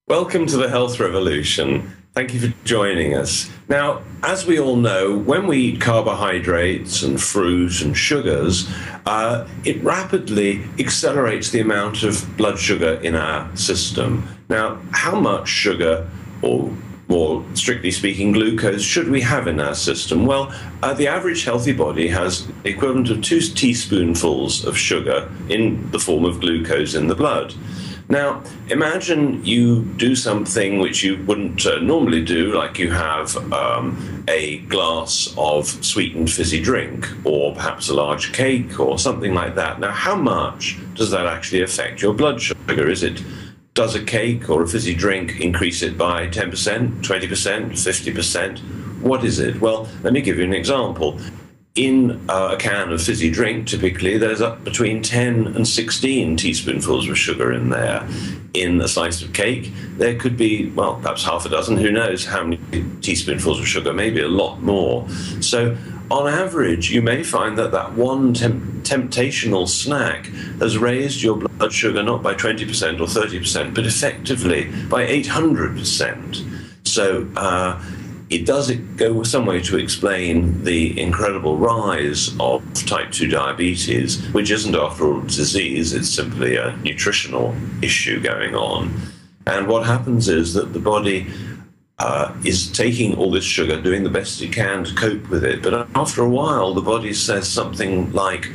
Welcome to the Health Revolution. Thank you for joining us. Now, as we all know, when we eat carbohydrates and fruit and sugars, it rapidly accelerates the amount of blood sugar in our system. Now, how much sugar, or more strictly speaking, glucose, should we have in our system? Well, the average healthy body has the equivalent of 2 teaspoonfuls of sugar in the form of glucose in the blood. Now, imagine you do something which you wouldn't normally do, like you have a glass of sweetened fizzy drink, or perhaps a large cake, or something like that. Now, how much does that actually affect your blood sugar? Does a cake or a fizzy drink increase it by 10%, 20%, 50%? What is it? Well, let me give you an example. In a can of fizzy drink, typically, there's up between 10 and 16 teaspoonfuls of sugar in there. In a slice of cake, there could be, well, perhaps half a dozen, who knows how many teaspoonfuls of sugar, maybe a lot more. So, on average, you may find that that one temptational snack has raised your blood sugar not by 20% or 30%, but effectively by 800%. So, it does go some way to explain the incredible rise of type 2 diabetes, which isn't, after all, a disease, it's simply a nutritional issue going on. And what happens is that the body is taking all this sugar, doing the best it can to cope with it, but after a while, the body says something like,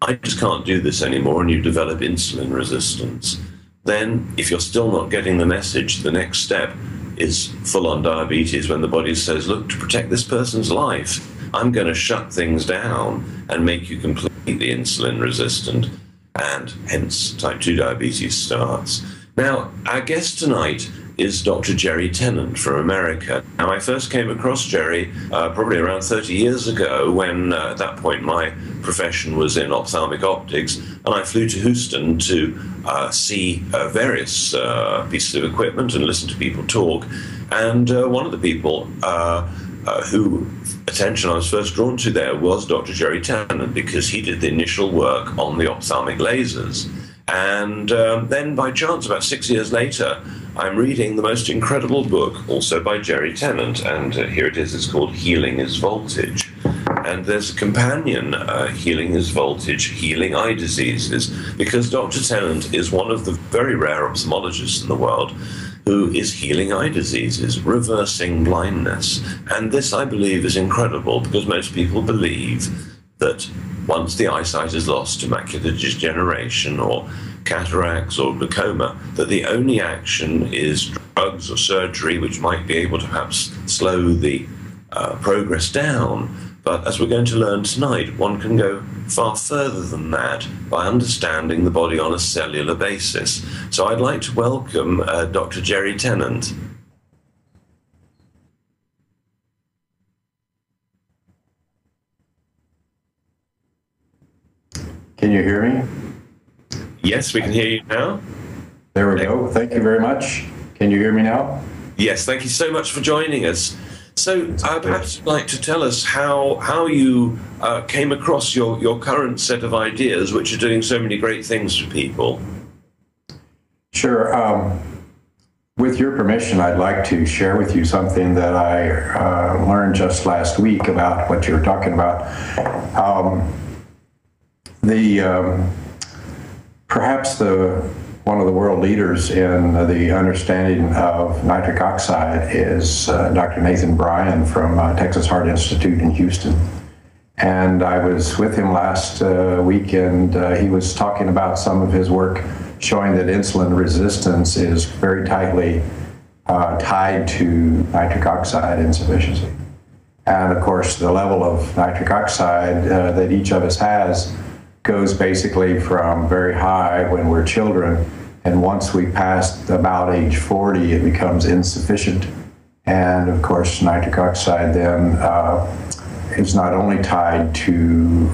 I just can't do this anymore, and you develop insulin resistance. Then, if you're still not getting the message, the next step is full-on diabetes, when the body says, look, to protect this person's life, I'm going to shut things down and make you completely insulin resistant, and hence type 2 diabetes starts. Now, our guest tonight is Dr. Jerry Tennant from America. Now, I first came across Jerry probably around 30 years ago, when at that point my profession was in ophthalmic optics, and I flew to Houston to see various pieces of equipment and listen to people talk. And one of the people whose attention I was first drawn to there was Dr. Jerry Tennant, because he did the initial work on the ophthalmic lasers. And then by chance, about 6 years later, I'm reading the most incredible book, also by Jerry Tennant, and here it is. It's called Healing is Voltage. And there's a companion, Healing is Voltage, Healing Eye Diseases, because Dr. Tennant is one of the very rare ophthalmologists in the world who is healing eye diseases, reversing blindness. And this, I believe, is incredible, because most people believe that once the eyesight is lost to macular degeneration or cataracts or glaucoma, that the only action is drugs or surgery, which might be able to perhaps slow the progress down. But as we're going to learn tonight, one can go far further than that by understanding the body on a cellular basis. So I'd like to welcome Dr. Jerry Tennant. Can you hear me? Yes, we can hear you now. There we go. Thank you very much. Can you hear me now? Yes, thank you so much for joining us. So perhaps you'd like to tell us how you came across your current set of ideas, which are doing so many great things for people. Sure. With your permission, I'd like to share with you something that I learned just last week about what you were talking about. Perhaps one of the world leaders in the understanding of nitric oxide is Dr. Nathan Bryan from Texas Heart Institute in Houston. And I was with him last week, and he was talking about some of his work showing that insulin resistance is very tightly tied to nitric oxide insufficiency. And of course, the level of nitric oxide that each of us has goes basically from very high when we're children, and once we pass about age 40, it becomes insufficient. And of course, nitric oxide then is not only tied to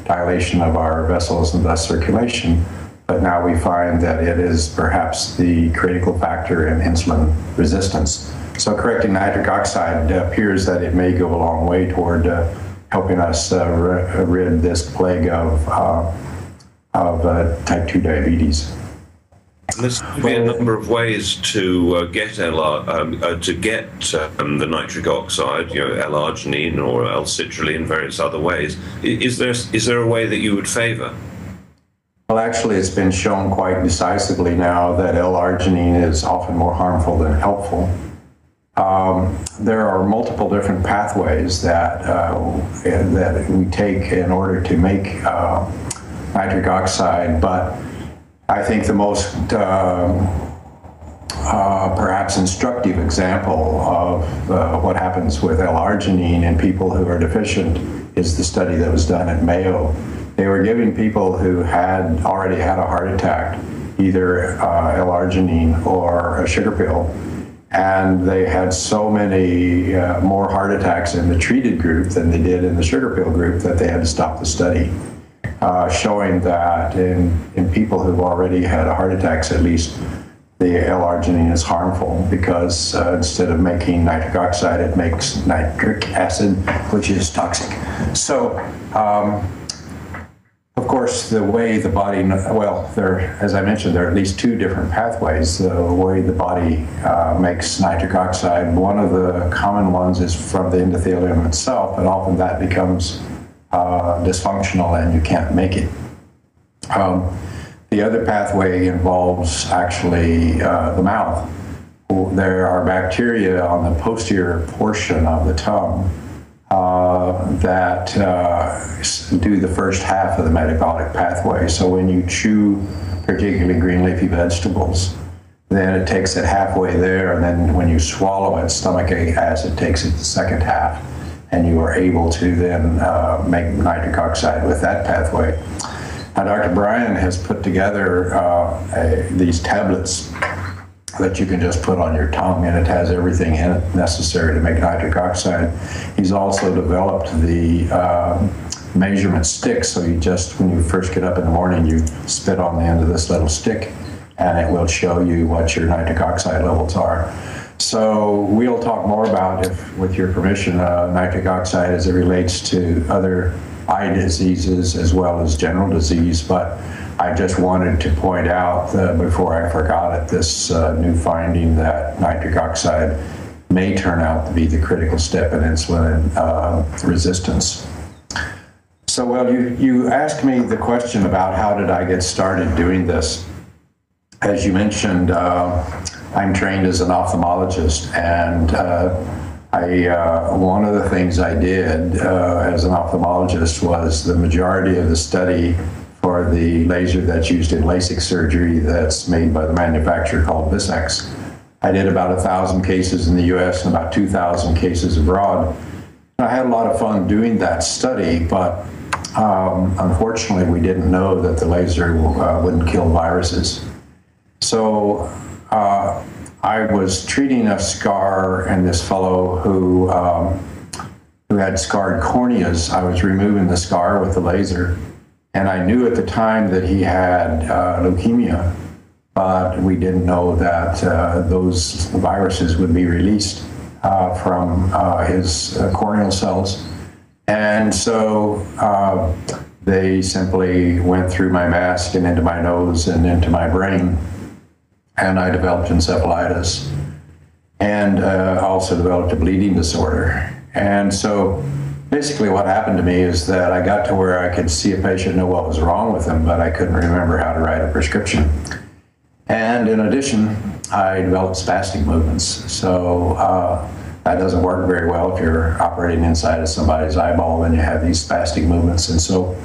dilation of our vessels and thus circulation, but now we find that it is perhaps the critical factor in insulin resistance. So correcting nitric oxide appears that it may go a long way toward helping us rid this plague of type 2 diabetes. There's going to be a number of ways to get the nitric oxide, L-arginine or L-citrulline, various other ways. Is there a way that you would favor? Well, actually, it's been shown quite decisively now that L-arginine is often more harmful than helpful. There are multiple different pathways that we take in order to make nitric oxide, but I think the most perhaps instructive example of what happens with L-arginine in people who are deficient is the study that was done at Mayo. They were giving people who had already had a heart attack either L-arginine or a sugar pill, and they had so many more heart attacks in the treated group than they did in the sugar pill group that they had to stop the study. Showing that in people who've already had heart attacks, at least, the L-arginine is harmful because instead of making nitric oxide, it makes nitric acid, which is toxic. So, of course, the way the body, as I mentioned, there are at least two different pathways. The way the body makes nitric oxide, one of the common ones is from the endothelium itself, and often that becomes dysfunctional and you can't make it. The other pathway involves actually the mouth. There are bacteria on the posterior portion of the tongue that do the first half of the metabolic pathway. So when you chew particularly green leafy vegetables, then it takes it halfway there, and then when you swallow it, stomach acid takes it the second half, and you are able to then make nitric oxide with that pathway. Now, Dr. Bryan has put together these tablets that you can just put on your tongue, and it has everything in it necessary to make nitric oxide. He's also developed the measurement stick, so you just, when you first get up in the morning, you spit on the end of this little stick, and it will show you what your nitric oxide levels are. So we'll talk more about, with your permission, nitric oxide as it relates to other eye diseases as well as general disease, but I just wanted to point out before I forgot it, this new finding that nitric oxide may turn out to be the critical step in insulin resistance. So, well, you asked me the question about how did I get started doing this. As you mentioned, I'm trained as an ophthalmologist, and one of the things I did as an ophthalmologist was the majority of the study for the laser that's used in LASIK surgery that's made by the manufacturer called Vissix. I did about 1,000 cases in the US and about 2,000 cases abroad. And I had a lot of fun doing that study, but unfortunately we didn't know that the laser wouldn't kill viruses. So I was treating a scar in this fellow who had scarred corneas. I was removing the scar with the laser, and I knew at the time that he had leukemia, but we didn't know that those viruses would be released from his corneal cells. And so they simply went through my mask and into my nose and into my brain, and I developed encephalitis, and also developed a bleeding disorder. And so basically what happened to me is that I got to where I could see a patient, know what was wrong with them, but I couldn't remember how to write a prescription. And in addition, I developed spastic movements. So That doesn't work very well if you're operating inside of somebody's eyeball and you have these spastic movements. And so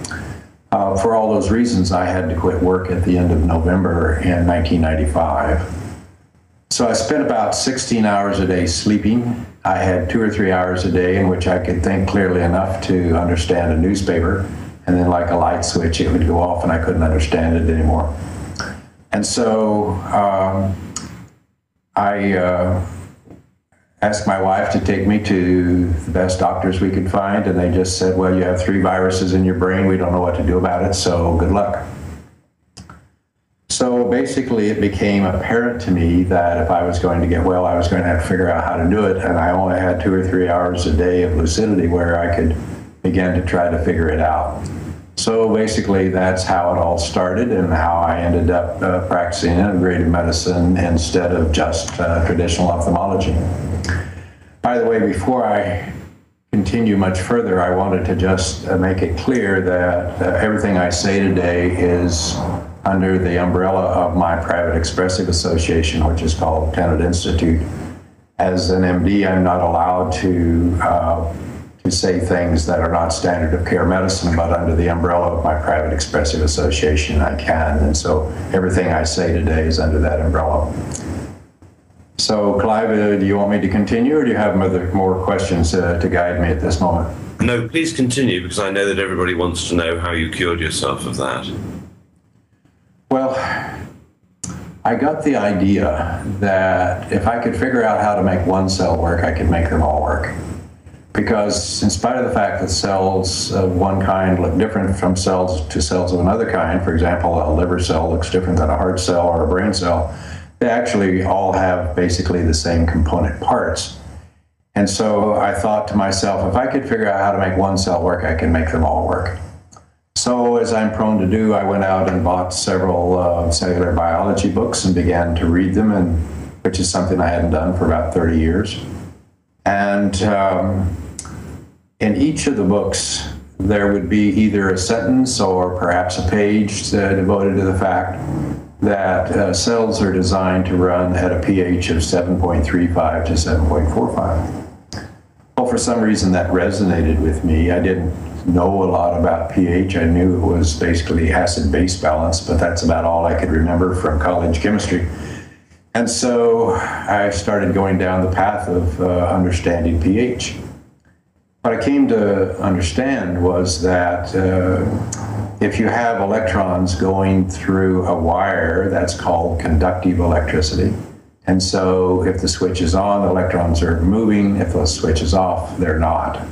for all those reasons, I had to quit work at the end of November in 1995. So I spent about 16 hours a day sleeping. I had 2 or 3 hours a day in which I could think clearly enough to understand a newspaper, and then like a light switch, it would go off and I couldn't understand it anymore. And so I asked my wife to take me to the best doctors we could find, and they just said, well, you have 3 viruses in your brain, we don't know what to do about it, so good luck. So basically it became apparent to me that if I was going to get well, I was going to have to figure out how to do it, and I only had 2 or 3 hours a day of lucidity where I could begin to try to figure it out. So basically that's how it all started and how I ended up practicing integrative medicine instead of just traditional ophthalmology. By the way, before I continue much further, I wanted to just make it clear that everything I say today is under the umbrella of my private expressive association, which is called Tennant Institute. As an MD, I'm not allowed to say things that are not standard of care medicine, but under the umbrella of my private expressive association, I can. And so everything I say today is under that umbrella. So, Clive, do you want me to continue, or do you have more questions to guide me at this moment? No, please continue, because I know that everybody wants to know how you cured yourself of that. Well, I got the idea that if I could figure out how to make one cell work, I could make them all work. Because in spite of the fact that cells of one kind look different from cells to cells of another kind, for example, a liver cell looks different than a heart cell or a brain cell, they actually all have basically the same component parts. And so I thought to myself, if I could figure out how to make one cell work, I can make them all work. So as I'm prone to do, I went out and bought several cellular biology books and began to read them, which is something I hadn't done for about 30 years. And in each of the books, there would be either a sentence or perhaps a page devoted to the fact that cells are designed to run at a pH of 7.35 to 7.45. Well, for some reason that resonated with me. I didn't know a lot about pH. I knew it was basically acid-base balance, but that's about all I could remember from college chemistry. And so I started going down the path of understanding pH. What I came to understand was that if you have electrons going through a wire, that's called conductive electricity. And so if the switch is on, the electrons are moving. If the switch is off, they're not.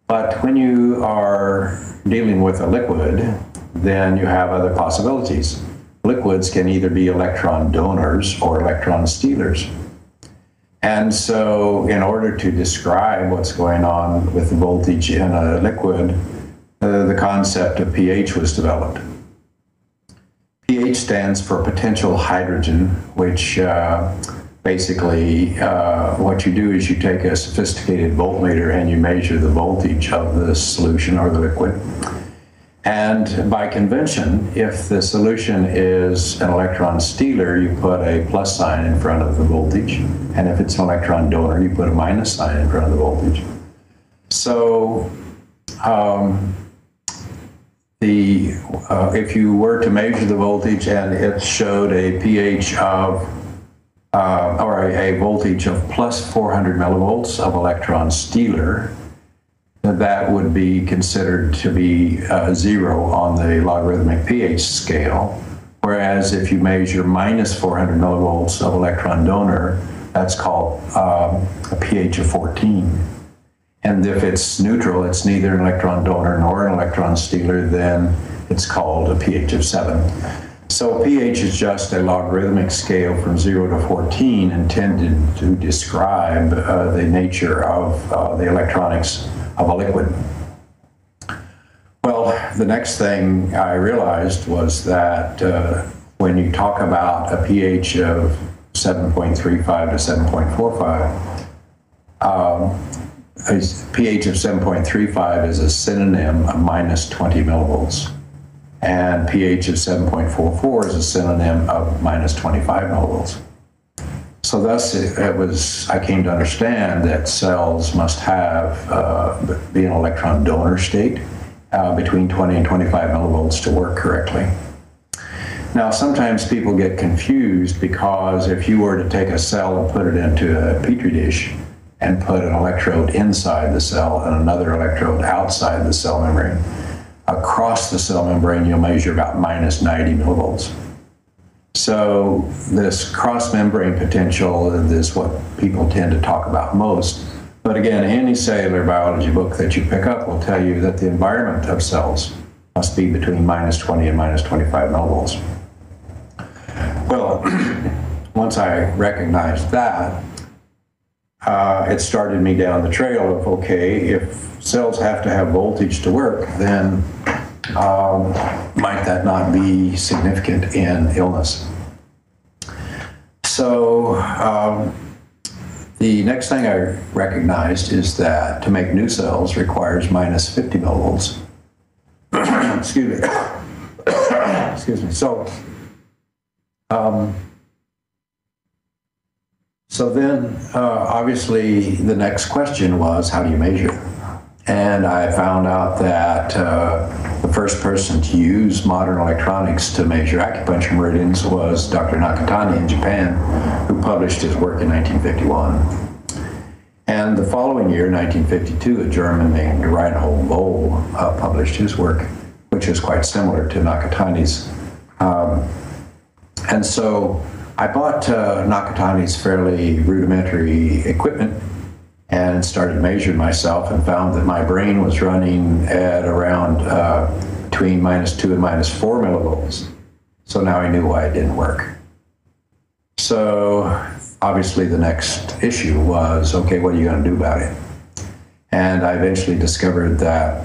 But when you are dealing with a liquid, then you have other possibilities. Liquids can either be electron donors or electron stealers. And so in order to describe what's going on with the voltage in a liquid, the concept of pH was developed. pH stands for potential hydrogen, which basically what you do is you take a sophisticated voltmeter and you measure the voltage of the solution or the liquid. And by convention, if the solution is an electron stealer, you put a plus sign in front of the voltage. And if it's an electron donor, you put a minus sign in front of the voltage. So if you were to measure the voltage and it showed a pH of, or a voltage of plus 400 millivolts of electron stealer, that would be considered to be 0 on the logarithmic pH scale. Whereas if you measure minus 400 millivolts of electron donor, that's called a pH of 14. And if it's neutral, it's neither an electron donor nor an electron stealer, then it's called a pH of 7. So pH is just a logarithmic scale from 0 to 14 intended to describe the nature of the electronics of a liquid. Well, the next thing I realized was that when you talk about a pH of 7.35 to 7.45, a pH of 7.35 is a synonym of minus 20 millivolts, and pH of 7.44 is a synonym of minus 25 millivolts. So thus I came to understand that cells must have, be an electron donor state between 20 and 25 millivolts to work correctly. Now, sometimes people get confused because if you were to take a cell and put it into a petri dish and put an electrode inside the cell and another electrode outside the cell membrane, across the cell membrane you'll measure about minus 90 millivolts. So this cross-membrane potential is what people tend to talk about most. But again, any cellular biology book that you pick up will tell you that the environment of cells must be between minus 20 and minus 25 millivolts. Well, once I recognized that, it started me down the trail of, okay, if cells have to have voltage to work, then might that not be significant in illness? So the next thing I recognized is that to make new cells requires minus 50 millivolts. Excuse me. Excuse me. So then, obviously, the next question was, how do you measure it? And I found out that the first person to use modern electronics to measure acupuncture meridians was Dr. Nakatani in Japan, who published his work in 1951. And the following year, 1952, a German named Reinhold Bohl published his work, which is quite similar to Nakatani's. And so I bought Nakatani's fairly rudimentary equipment and started measuring myself and found that my brain was running at around between minus 2 and minus 4 millivolts. So now I knew why it didn't work. So obviously the next issue was, okay, what are you going to do about it? And I eventually discovered that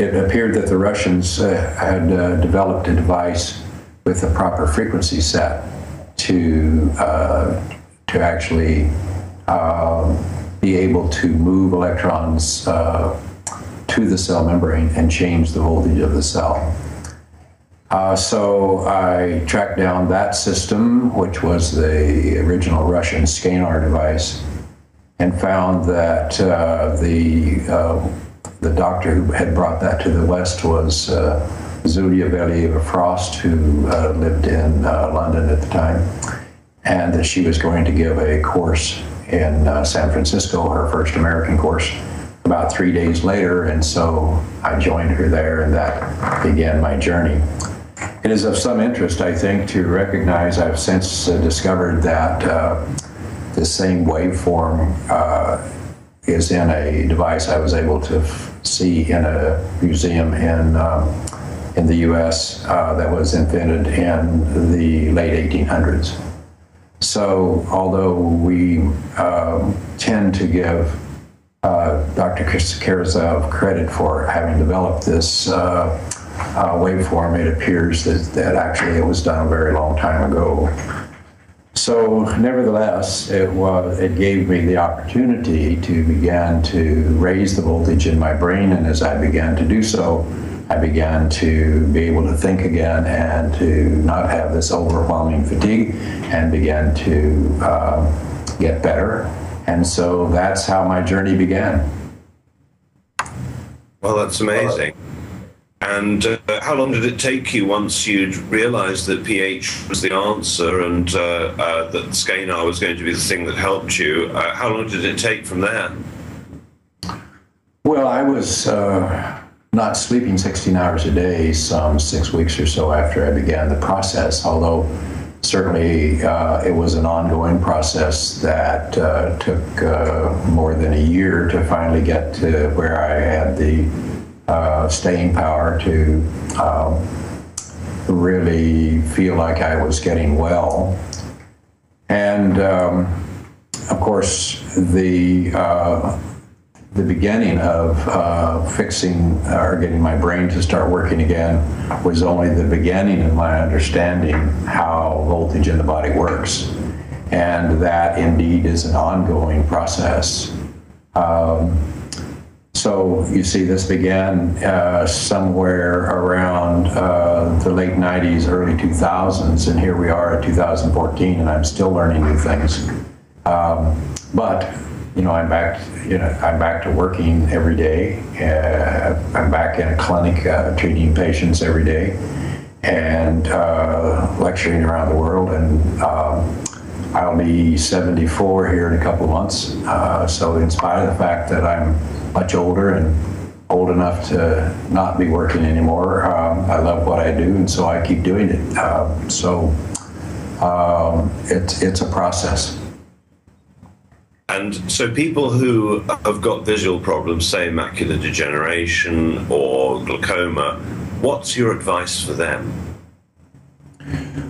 it appeared that the Russians had developed a device with a proper frequency set to actually be able to move electrons to the cell membrane and change the voltage of the cell. So I tracked down that system, which was the original Russian Skanar device, and found that the doctor who had brought that to the West was Zulia Velieva-Frost, who lived in London at the time, and that she was going to give a course in San Francisco, her first American course, about 3 days later, and so I joined her there, and that began my journey. It is of some interest, I think, to recognize I've since discovered that the same waveform is in a device I was able to see in a museum in the U.S. That was invented in the late 1800s. So although we tend to give Dr. Karazov credit for having developed this waveform, it appears that actually it was done a very long time ago. So nevertheless, it gave me the opportunity to begin to raise the voltage in my brain, and as I began to do so, I began to be able to think again and to not have this overwhelming fatigue, and began to get better. And so that's how my journey began. Well, that's amazing. And how long did it take you once you'd realized that pH was the answer and that Skanar was going to be the thing that helped you? How long did it take from there? Well, I was not sleeping 16 hours a day some 6 weeks or so after I began the process, although certainly it was an ongoing process that took more than a year to finally get to where I had the staying power to really feel like I was getting well. And of course, the beginning of fixing or getting my brain to start working again was only the beginning of my understanding how voltage in the body works, and that indeed is an ongoing process. So you see, this began somewhere around the late 90s, early 2000s, and here we are at 2014, and I'm still learning new things. But you know, I'm back. I'm back to working every day. I'm back in a clinic treating patients every day, and lecturing around the world. And I'll be 74 here in a couple of months. So in spite of the fact that I'm much older and old enough to not be working anymore, I love what I do, and so I keep doing it. It's a process. And so people who have got visual problems, say macular degeneration or glaucoma, what's your advice for them?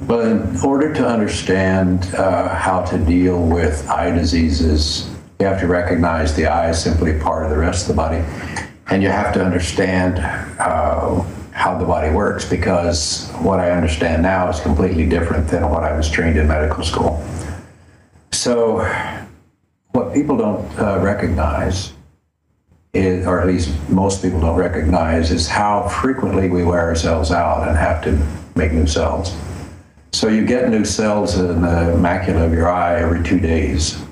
Well, in order to understand how to deal with eye diseases, you have to recognize the eye is simply part of the rest of the body. And you have to understand how the body works, because what I understand now is completely different than what I was trained in medical school. So what people don't recognize is, or at least most people don't recognize, is how frequently we wear ourselves out and have to make new cells. So you get new cells in the macula of your eye every 2 days.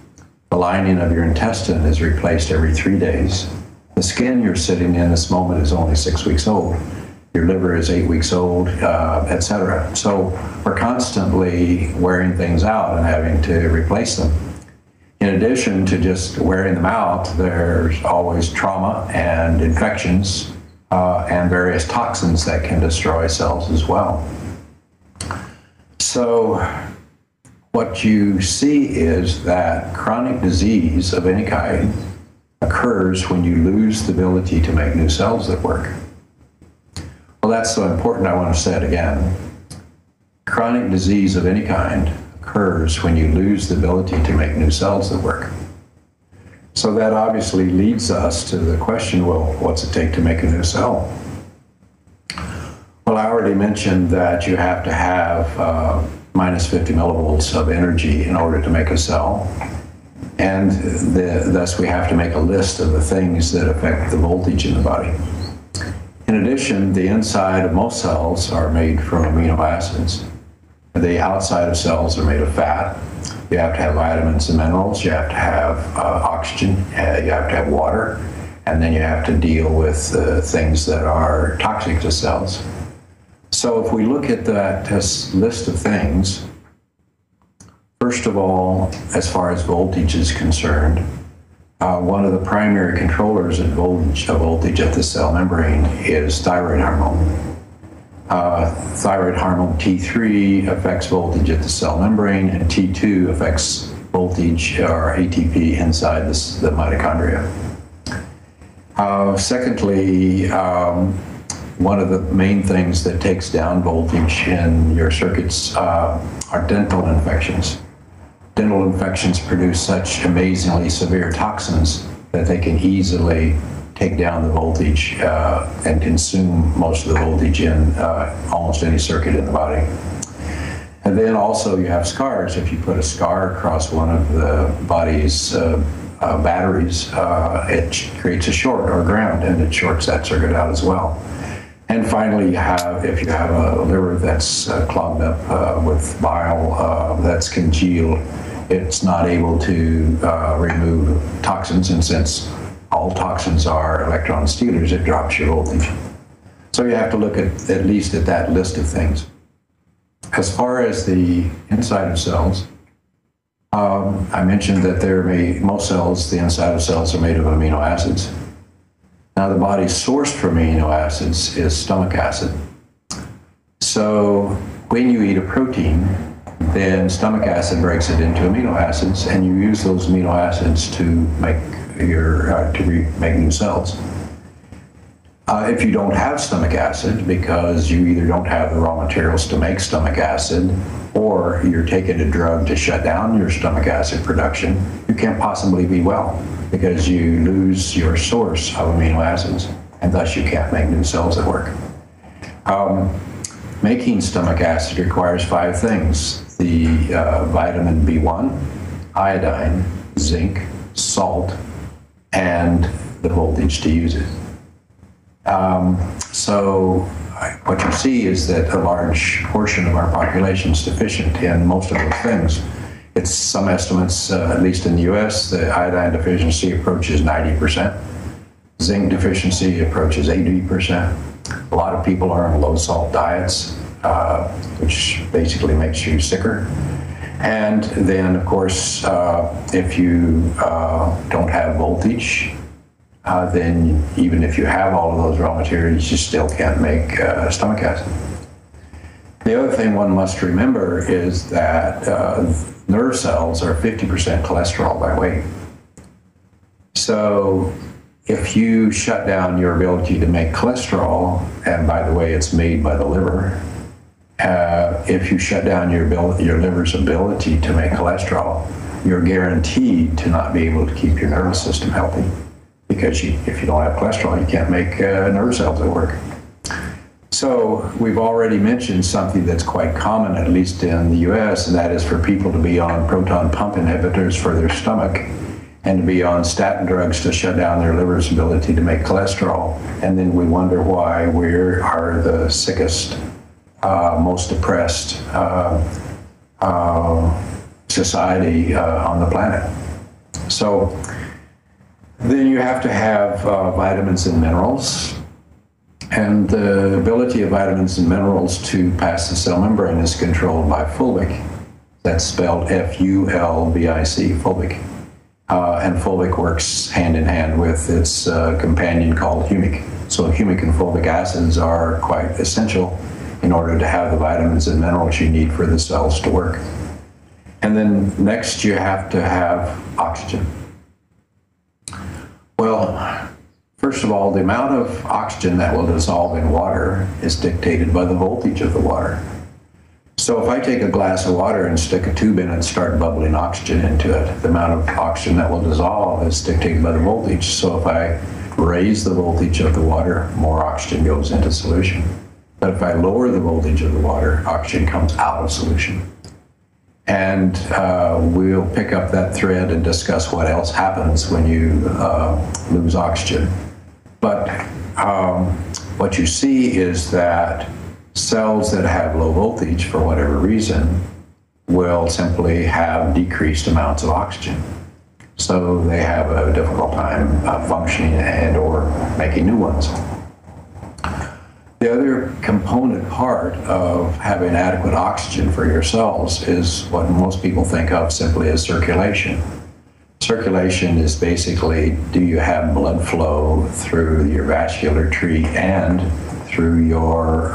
The lining of your intestine is replaced every 3 days. The skin you're sitting in this moment is only 6 weeks old. Your liver is 8 weeks old, etc. So we're constantly wearing things out and having to replace them. In addition to just wearing them out, there's always trauma and infections and various toxins that can destroy cells as well. So what you see is that chronic disease of any kind occurs when you lose the ability to make new cells that work. Well, that's so important, I want to say it again. Chronic disease of any kind occurs when you lose the ability to make new cells that work. So that obviously leads us to the question, well, what's it take to make a new cell? Well, I already mentioned that you have to have minus 50 millivolts of energy in order to make a cell. And thus we have to make a list of the things that affect the voltage in the body. In addition, the inside of most cells are made from amino acids. The outside of cells are made of fat. You have to have vitamins and minerals. You have to have oxygen. You have to have water. And then you have to deal with things that are toxic to cells. So if we look at that list of things, first of all, as far as voltage is concerned, one of the primary controllers of voltage at the cell membrane is thyroid hormone. Thyroid hormone T3 affects voltage at the cell membrane, and T2 affects voltage, or ATP, inside the mitochondria. Secondly, one of the main things that takes down voltage in your circuits are dental infections. Dental infections produce such amazingly severe toxins that they can easily take down the voltage and consume most of the voltage in almost any circuit in the body. And then also you have scars. If you put a scar across one of the body's batteries, it creates a short or ground, and it shorts that circuit out as well. And finally, if you have a liver that's clogged up with bile that's congealed, it's not able to remove toxins, and since all toxins are electron stealers, it drops your voltage. So you have to look at least at that list of things. As far as the inside of cells, I mentioned that most cells, the inside of cells, are made of amino acids. Now, the body's source for amino acids is stomach acid. So when you eat a protein, then stomach acid breaks it into amino acids, and you use those amino acids to make make new cells. If you don't have stomach acid, because you either don't have the raw materials to make stomach acid, or you're taking a drug to shut down your stomach acid production, you can't possibly be well, because you lose your source of amino acids, and thus you can't make new cells that work. Making stomach acid requires 5 things: the vitamin B1, iodine, zinc, salt, and the voltage to use it. So what you see is that a large portion of our population is deficient in most of those things. It's some estimates, at least in the US, the iodine deficiency approaches 90%. Zinc deficiency approaches 80%. A lot of people are on low salt diets, which basically makes you sicker. And then, of course, if you don't have voltage, then even if you have all of those raw materials, you still can't make stomach acid. The other thing one must remember is that nerve cells are 50% cholesterol by weight. So if you shut down your ability to make cholesterol, and by the way, it's made by the liver, if you shut down your liver's ability to make cholesterol, you're guaranteed to not be able to keep your nervous system healthy. Because if you don't have cholesterol, you can't make nerve cells that work. So we've already mentioned something that's quite common, at least in the US, and that is for people to be on proton pump inhibitors for their stomach and to be on statin drugs to shut down their liver's ability to make cholesterol. And then we wonder why we are the sickest, most depressed society on the planet. So then you have to have vitamins and minerals. And the ability of vitamins and minerals to pass the cell membrane is controlled by fulvic. That's spelled F-U-L-V-I-C, fulvic. And fulvic works hand in hand with its companion called humic. So humic and fulvic acids are quite essential in order to have the vitamins and minerals you need for the cells to work. And then next you have to have oxygen. Well, first of all, the amount of oxygen that will dissolve in water is dictated by the voltage of the water. So if I take a glass of water and stick a tube in it and start bubbling oxygen into it, the amount of oxygen that will dissolve is dictated by the voltage. So if I raise the voltage of the water, more oxygen goes into solution. But if I lower the voltage of the water, oxygen comes out of solution. And we'll pick up that thread and discuss what else happens when you lose oxygen. But what you see is that cells that have low voltage, for whatever reason, will simply have decreased amounts of oxygen. So they have a difficult time functioning and or making new ones. The other component part of having adequate oxygen for your cells is what most people think of simply as circulation. Circulation is basically, do you have blood flow through your vascular tree and through your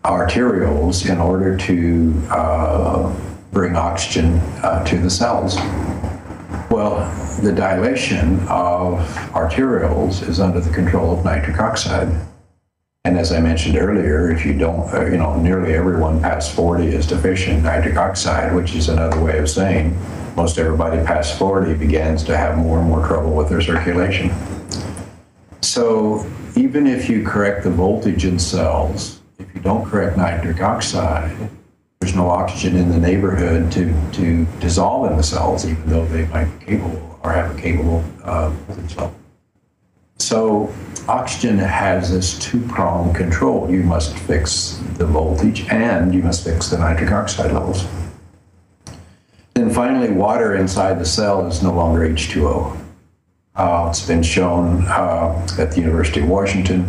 arterioles in order to bring oxygen to the cells? Well, the dilation of arterioles is under the control of nitric oxide. And as I mentioned earlier, if you don't, nearly everyone past 40 is deficient in nitric oxide, which is another way of saying most everybody past 40 begins to have more and more trouble with their circulation. So even if you correct the voltage in cells, if you don't correct nitric oxide, there's no oxygen in the neighborhood to dissolve in the cells, even though they might be capable or have a capable voltage level. So oxygen has this two-pronged control. You must fix the voltage and you must fix the nitric oxide levels. Then finally, water inside the cell is no longer H2O. It's been shown at the University of Washington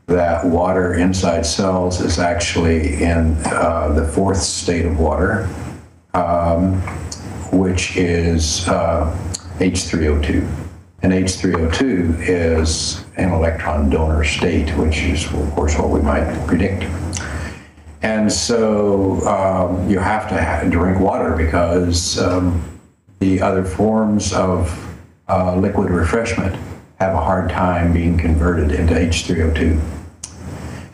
that water inside cells is actually in the fourth state of water, which is H3O2. And H3O2 is an electron donor state, which is, of course, what we might predict. And so you have to drink water because the other forms of liquid refreshment have a hard time being converted into H3O2.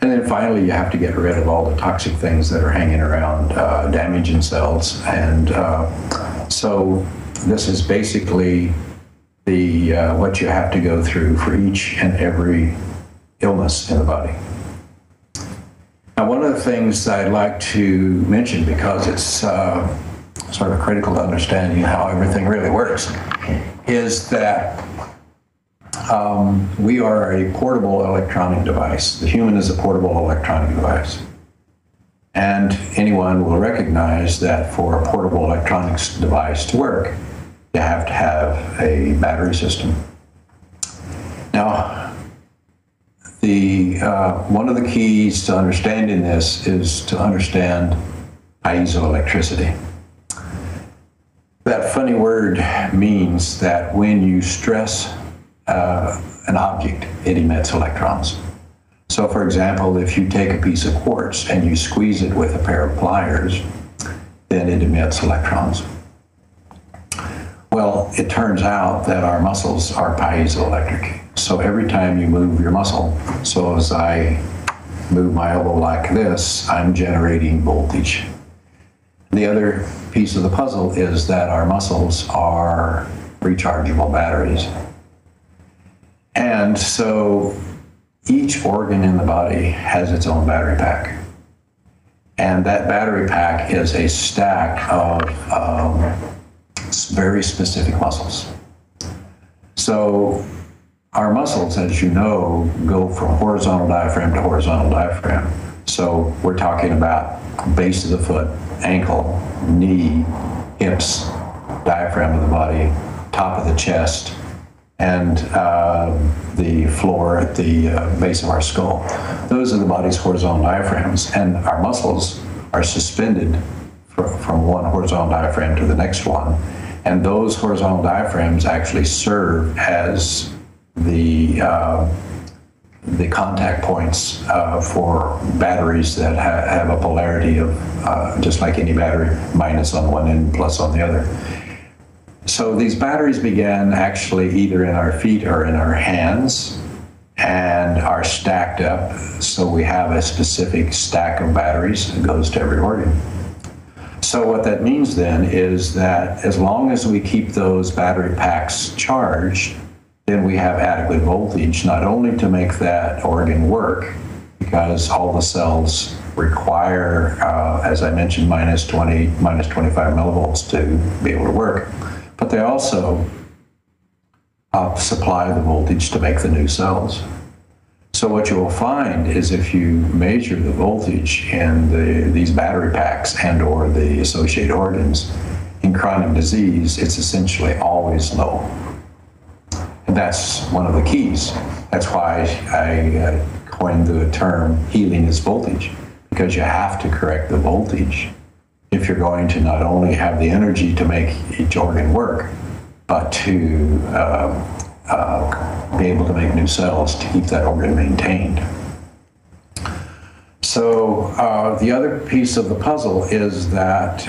And then finally, you have to get rid of all the toxic things that are hanging around, damaging cells. And so this is basically what you have to go through for each and every illness in the body. Now, one of the things I'd like to mention, because it's sort of critical to understanding how everything really works, is that we are a portable electronic device. The human is a portable electronic device. And anyone will recognize that for a portable electronics device to work, you have to have a battery system. Now, one of the keys to understanding this is to understand piezoelectricity. That funny word means that when you stress an object, it emits electrons. So for example, if you take a piece of quartz and you squeeze it with a pair of pliers, then it emits electrons. Well, it turns out that our muscles are piezoelectric. So every time you move your muscle, so as I move my elbow like this, I'm generating voltage. The other piece of the puzzle is that our muscles are rechargeable batteries. And so each organ in the body has its own battery pack. And that battery pack is a stack of very specific muscles. So our muscles, as you know, go from horizontal diaphragm to horizontal diaphragm. So we're talking about base of the foot, ankle, knee, hips, diaphragm of the body, top of the chest, and the floor at the base of our skull. Those are the body's horizontal diaphragms, and our muscles are suspended from one horizontal diaphragm to the next one. And those horizontal diaphragms actually serve as the contact points for batteries that have a polarity of, just like any battery, minus on one end, plus on the other. So these batteries began actually either in our feet or in our hands and are stacked up. So we have a specific stack of batteries that goes to every organ. So what that means then is that as long as we keep those battery packs charged, then we have adequate voltage, not only to make that organ work, because all the cells require, as I mentioned, minus 20, minus 25 millivolts to be able to work, but they also supply the voltage to make the new cells. So what you will find is if you measure the voltage in these battery packs and or the associated organs, in chronic disease, it's essentially always low. And that's one of the keys. That's why I coined the term healing is voltage, because you have to correct the voltage if you're going to not only have the energy to make each organ work, but to be able to make new cells to keep that organ maintained. So the other piece of the puzzle is that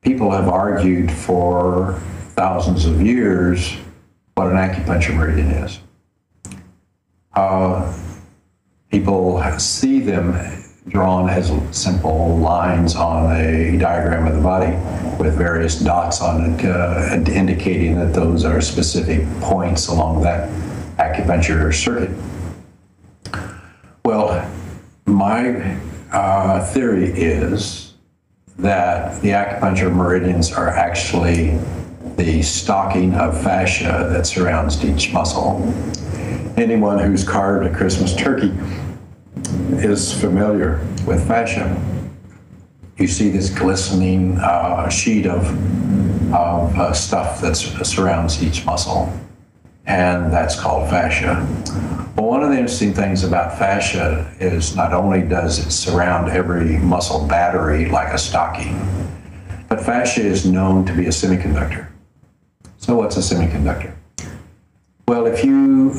people have argued for thousands of years what an acupuncture meridian is. People see them drawn as simple lines on a diagram of the body with various dots on it, indicating that those are specific points along that acupuncture circuit. Well, my theory is that the acupuncture meridians are actually the stocking of fascia that surrounds each muscle. Anyone who's carved a Christmas turkey is familiar with fascia. You see this glistening sheet of stuff that surrounds each muscle, and that's called fascia. Well, one of the interesting things about fascia is not only does it surround every muscle battery like a stocking, but fascia is known to be a semiconductor. So what's a semiconductor? Well, if you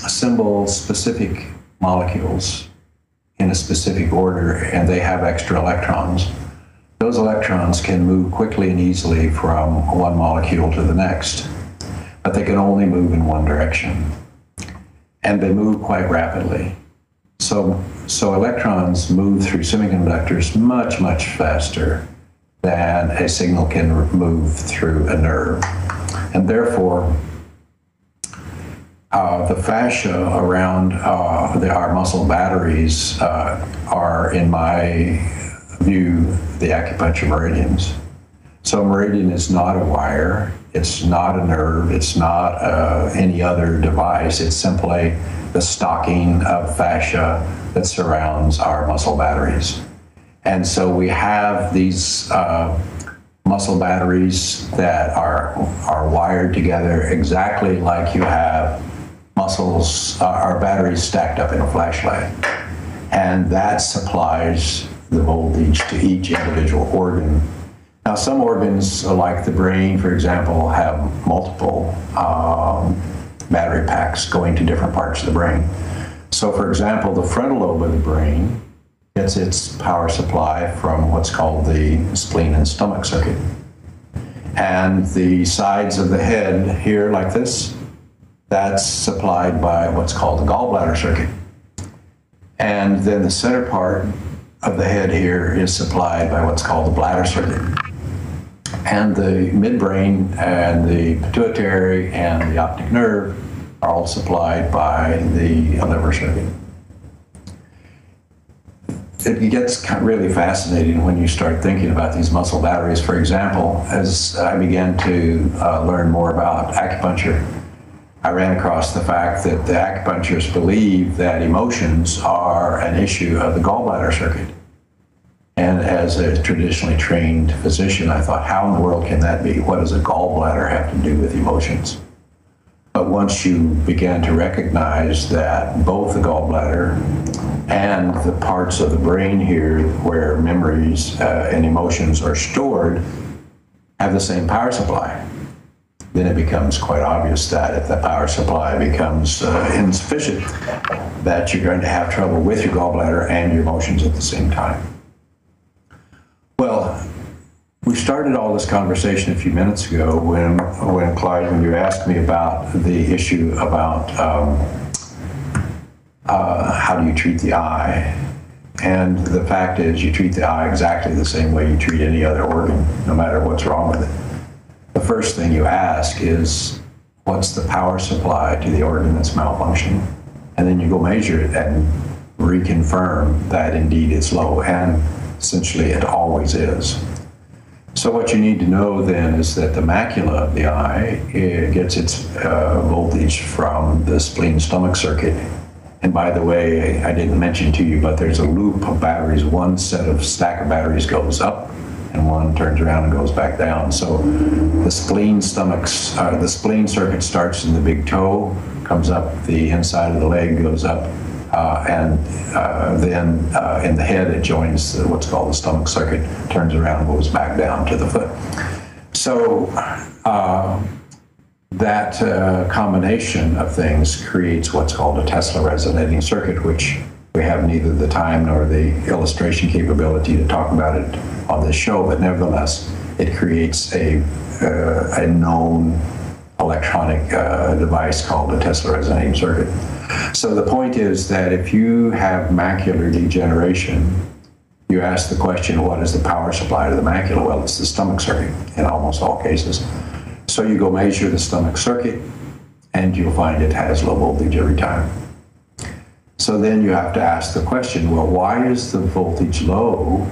assemble specific molecules in a specific order and they have extra electrons, those electrons can move quickly and easily from one molecule to the next, but they can only move in one direction. And they move quite rapidly. So electrons move through semiconductors much, much faster than a signal can move through a nerve. And therefore, the fascia around our muscle batteries are, in my view, the acupuncture meridians. So a meridian is not a wire. It's not a nerve. It's not any other device. It's simply the stocking of fascia that surrounds our muscle batteries. And so we have these muscle batteries that are wired together exactly like you have muscles, our batteries stacked up in a flashlight. And that supplies the voltage to each individual organ. Now, some organs, like the brain, for example, have multiple battery packs going to different parts of the brain. So, for example, the frontal lobe of the brain gets its power supply from what's called the spleen and stomach circuit. And the sides of the head here, like this, that's supplied by what's called the gallbladder circuit. And then the center part of the head here is supplied by what's called the bladder circuit. And the midbrain and the pituitary and the optic nerve are all supplied by the liver circuit. It gets really fascinating when you start thinking about these muscle batteries. For example, as I began to learn more about acupuncture, I ran across the fact that the acupuncturists believe that emotions are an issue of the gallbladder circuit. And as a traditionally trained physician, I thought, how in the world can that be? What does a gallbladder have to do with emotions? But once you began to recognize that both the gallbladder and the parts of the brain here where memories and emotions are stored have the same power supply, then it becomes quite obvious that if the power supply becomes insufficient, that you're going to have trouble with your gallbladder and your emotions at the same time. Well, we started all this conversation a few minutes ago when Clive, when you asked me about the issue about how do you treat the eye. And the fact is, you treat the eye exactly the same way you treat any other organ, no matter what's wrong with it. The first thing you ask is, what's the power supply to the organ that's malfunctioning? And then you go measure it and reconfirm that indeed it's low, and essentially it always is. So what you need to know then is that the macula of the eye, it gets its voltage from the spleen-stomach circuit. And by the way, I didn't mention to you, but there's a loop of batteries. One set of stack of batteries goes up, and one turns around and goes back down. So the spleen circuit starts in the big toe, comes up the inside of the leg, goes up, and then in the head it joins what's called the stomach circuit, turns around and goes back down to the foot. So that combination of things creates what's called a Tesla resonating circuit, which we have neither the time nor the illustration capability to talk about it on this show, but nevertheless, it creates a known electronic device called a Tesla resonating circuit. So the point is that if you have macular degeneration, you ask the question, what is the power supply to the macula? Well, it's the stomach circuit in almost all cases. So you go measure the stomach circuit, and you'll find it has low voltage every time. So then you have to ask the question, well, why is the voltage low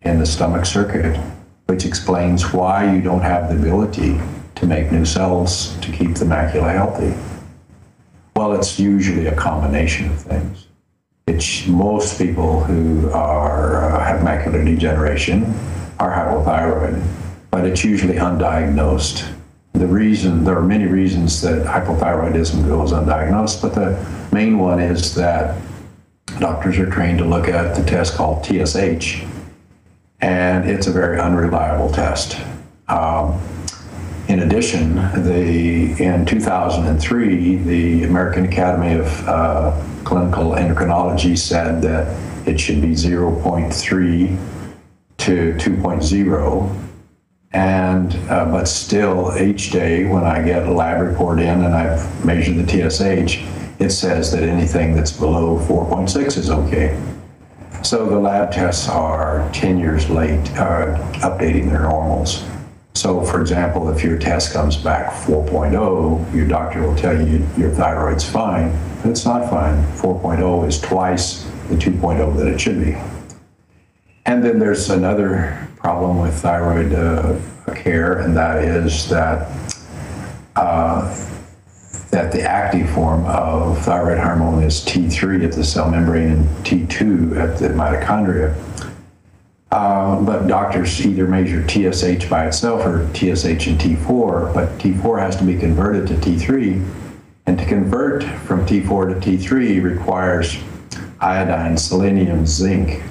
in the stomach circuit? Which explains why you don't have the ability to make new cells to keep the macula healthy. Well, it's usually a combination of things. Most people who have macular degeneration are hypothyroid, but it's usually undiagnosed. There are many reasons that hypothyroidism goes undiagnosed, but the main one is that doctors are trained to look at the test called TSH, and it's a very unreliable test. In addition, in 2003, the American Academy of Clinical Endocrinology said that it should be 0.3 to 2.0. But still, each day when I get a lab report in and I've measured the TSH, it says that anything that's below 4.6 is okay. So the lab tests are 10 years late updating their normals. So, for example, if your test comes back 4.0, your doctor will tell you your thyroid's fine, but it's not fine. 4.0 is twice the 2.0 that it should be. And then there's another problem with thyroid care, and that is that that the active form of thyroid hormone is T3 at the cell membrane and T2 at the mitochondria. But doctors either measure TSH by itself or TSH and T4, but T4 has to be converted to T3. And to convert from T4 to T3 requires iodine, selenium, zinc,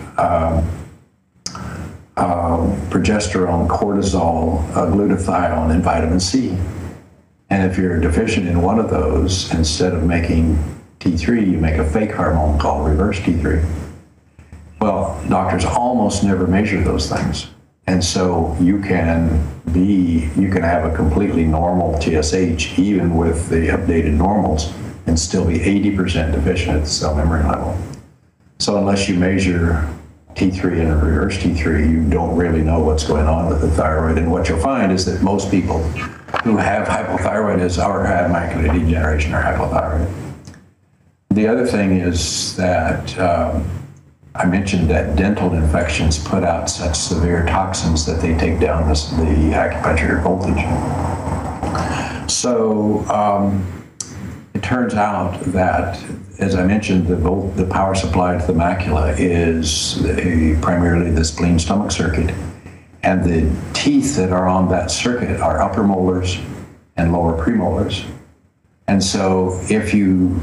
progesterone, cortisol, glutathione, and vitamin C. And if you're deficient in one of those, instead of making T3, you make a fake hormone called reverse T3. Well, doctors almost never measure those things. And so you can have a completely normal TSH, even with the updated normals, and still be 80% deficient at the cell membrane level. So unless you measure T3 and a reverse T3, you don't really know what's going on with the thyroid. And what you'll find is that most people who have hypothyroidism or have macular degeneration are hypothyroid. The other thing is that I mentioned that dental infections put out such severe toxins that they take down the acupuncture voltage. So it turns out that, as I mentioned, the power supply to the macula is primarily the spleen stomach circuit. And the teeth that are on that circuit are upper molars and lower premolars. And so if you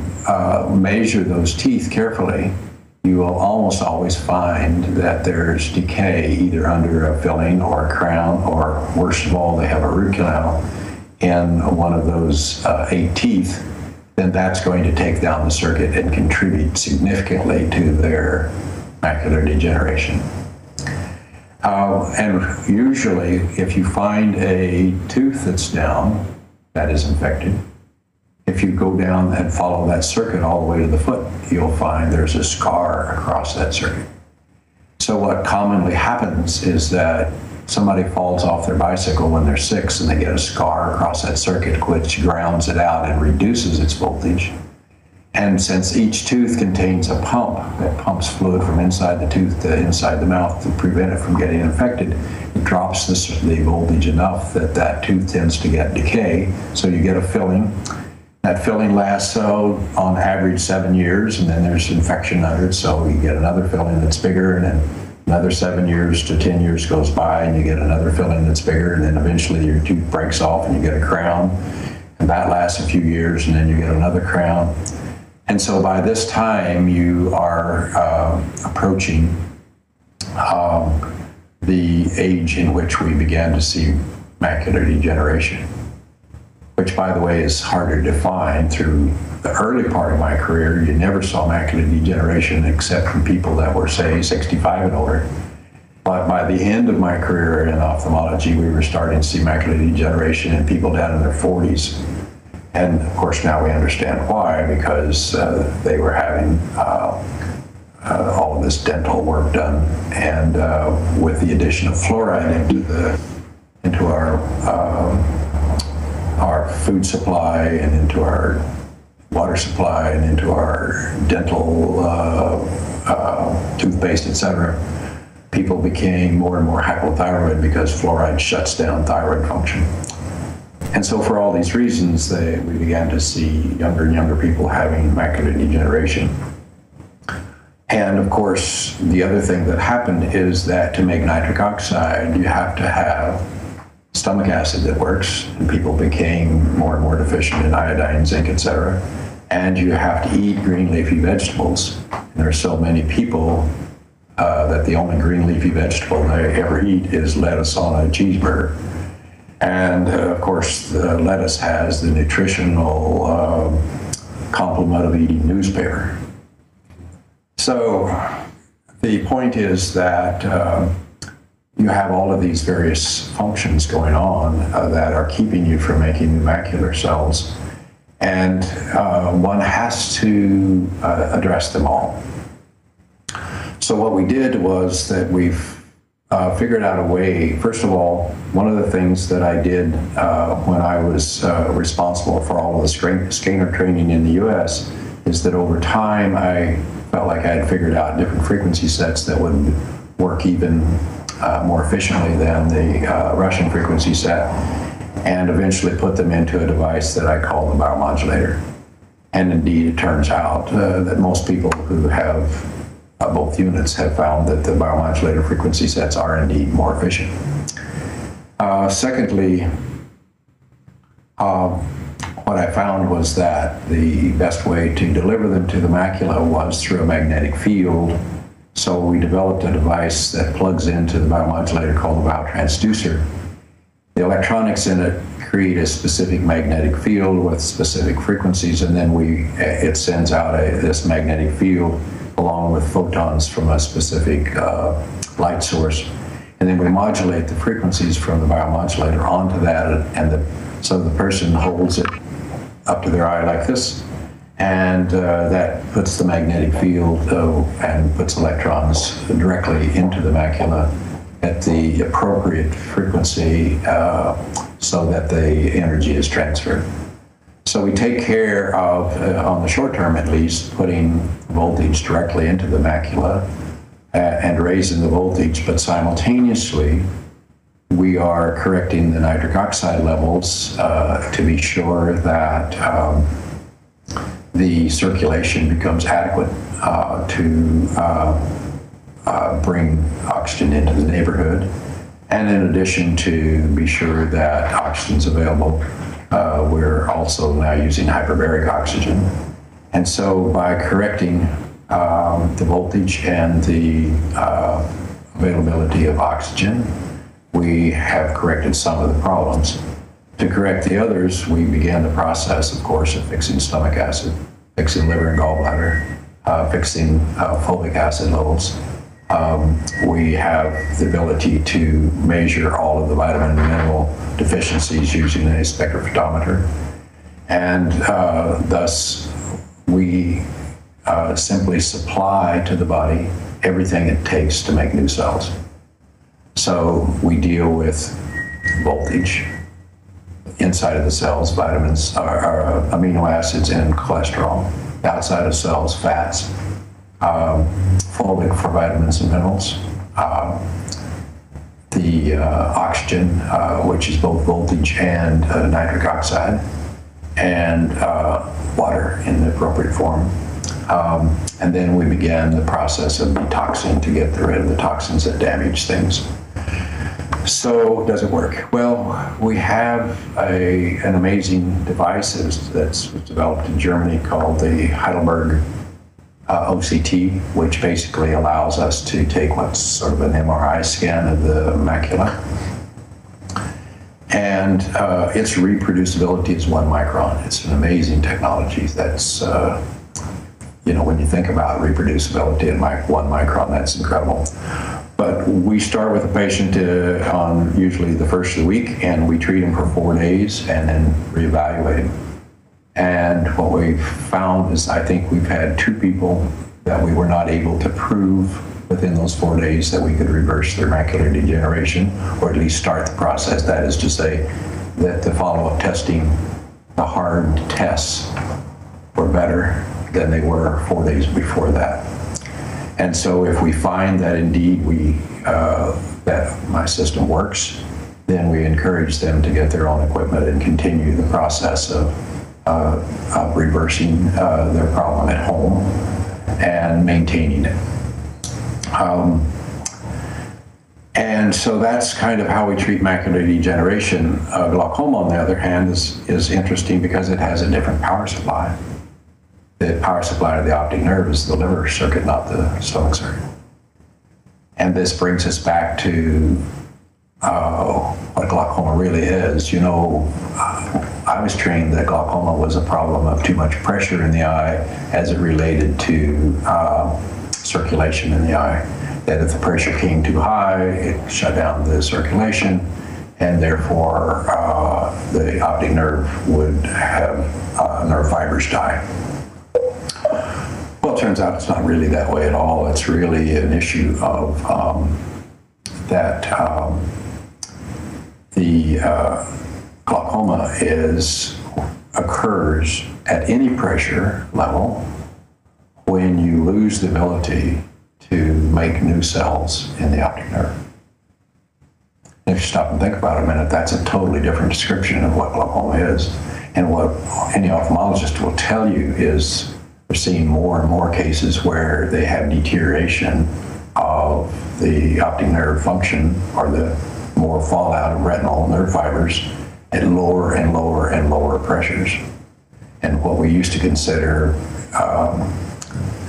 measure those teeth carefully, you will almost always find that there's decay either under a filling or a crown, or worst of all, they have a root canal in one of those 8 teeth. Then that's going to take down the circuit and contribute significantly to their macular degeneration. And usually, if you find a tooth that's down, that is infected, if you go down and follow that circuit all the way to the foot, you'll find there's a scar across that circuit. So what commonly happens is that somebody falls off their bicycle when they're 6 and they get a scar across that circuit, which grounds it out and reduces its voltage. And since each tooth contains a pump that pumps fluid from inside the tooth to inside the mouth to prevent it from getting infected, it drops the voltage enough that that tooth tends to get decay. So you get a filling. That filling lasts, on average, 7 years, and then there's infection under it, so you get another filling that's bigger, and then another 7 years to 10 years goes by, and you get another filling that's bigger, and then eventually your tooth breaks off and you get a crown, and that lasts a few years, and then you get another crown. And so by this time, you are approaching the age in which we began to see macular degeneration, which, by the way, is harder to define. Through the early part of my career, you never saw macular degeneration except from people that were, say, 65 and older. But by the end of my career in ophthalmology, we were starting to see macular degeneration in people down in their 40s. And of course, now we understand why, because they were having all of this dental work done, and with the addition of fluoride into our food supply and into our water supply and into our dental toothpaste, etc., people became more and more hypothyroid because fluoride shuts down thyroid function. And so for all these reasons, we began to see younger and younger people having macular degeneration. And of course, the other thing that happened is that to make nitric oxide, you have to have stomach acid that works, and people became more and more deficient in iodine, zinc, etc. And you have to eat green leafy vegetables. And there are so many people that the only green leafy vegetable they ever eat is lettuce on a cheeseburger. And of course, the lettuce has the nutritional complement of eating newspaper. So the point is that you have all of these various functions going on that are keeping you from making new macular cells, and one has to address them all. So what we did was that we've figured out a way. First of all, one of the things that I did when I was responsible for all of the scanner training in the US is that over time I felt like I had figured out different frequency sets that would work even more efficiently than the Russian frequency set. and eventually put them into a device that I call the biomodulator. And indeed, it turns out that most people who have both units have found that the biomodulator frequency sets are indeed more efficient. Secondly, what I found was that the best way to deliver them to the macula was through a magnetic field. So we developed a device that plugs into the biomodulator called the biotransducer. The electronics in it create a specific magnetic field with specific frequencies, and then it sends out this magnetic field along with photons from a specific light source. And then we modulate the frequencies from the biomodulator onto that, so the person holds it up to their eye like this, and that puts the magnetic field and puts electrons directly into the macula at the appropriate frequency so that the energy is transferred. So we take care of, on the short term at least, putting voltage directly into the macula and raising the voltage, but simultaneously we are correcting the nitric oxide levels to be sure that the circulation becomes adequate to bring oxygen into the neighborhood, and in addition to be sure that oxygen is available, we're also now using hyperbaric oxygen. And so by correcting the voltage and the availability of oxygen, we have corrected some of the problems. To correct the others, we began the process, of course, of fixing stomach acid, fixing liver and gallbladder, fixing folic acid levels. We have the ability to measure all of the vitamin and mineral deficiencies using a spectrophotometer. And thus, we simply supply to the body everything it takes to make new cells. So we deal with voltage inside of the cells, vitamins, amino acids, and cholesterol. Outside of cells, fats, folic for vitamins and minerals, the oxygen, which is both voltage and nitric oxide, and water in the appropriate form. And then we began the process of detoxing to get rid of the toxins that damage things. So does it work? Well, we have an amazing device that's developed in Germany called the Heidelberg OCT, which basically allows us to take what's sort of an MRI scan of the macula. And its reproducibility is 1 micron. It's an amazing technology that's, when you think about reproducibility at 1 micron, that's incredible. But we start with a patient on usually the first of the week, and we treat him for 4 days and then reevaluate him. And what we've found is, I think we've had 2 people that we were not able to prove within those 4 days that we could reverse their macular degeneration, or at least start the process. That is to say that the follow-up testing, the hard tests, were better than they were 4 days before that. And so if we find that indeed that my system works, then we encourage them to get their own equipment and continue the process of reversing their problem at home and maintaining it. And so that's kind of how we treat macular degeneration. Glaucoma, on the other hand, is interesting because it has a different power supply. The power supply of the optic nerve is the liver circuit, not the stomach circuit. And this brings us back to what glaucoma really is. I was trained that glaucoma was a problem of too much pressure in the eye as it related to circulation in the eye. That if the pressure came too high, it shut down the circulation, and therefore the optic nerve would have nerve fibers die. Well, it turns out it's not really that way at all. It's really an issue of the glaucoma occurs at any pressure level when you lose the ability to make new cells in the optic nerve. If you stop and think about it a minute, that's a totally different description of what glaucoma is. And what any ophthalmologist will tell you is we're seeing more and more cases where they have deterioration of the optic nerve function, or the more fallout of retinal nerve fibers at lower and lower and lower pressures. And what we used to consider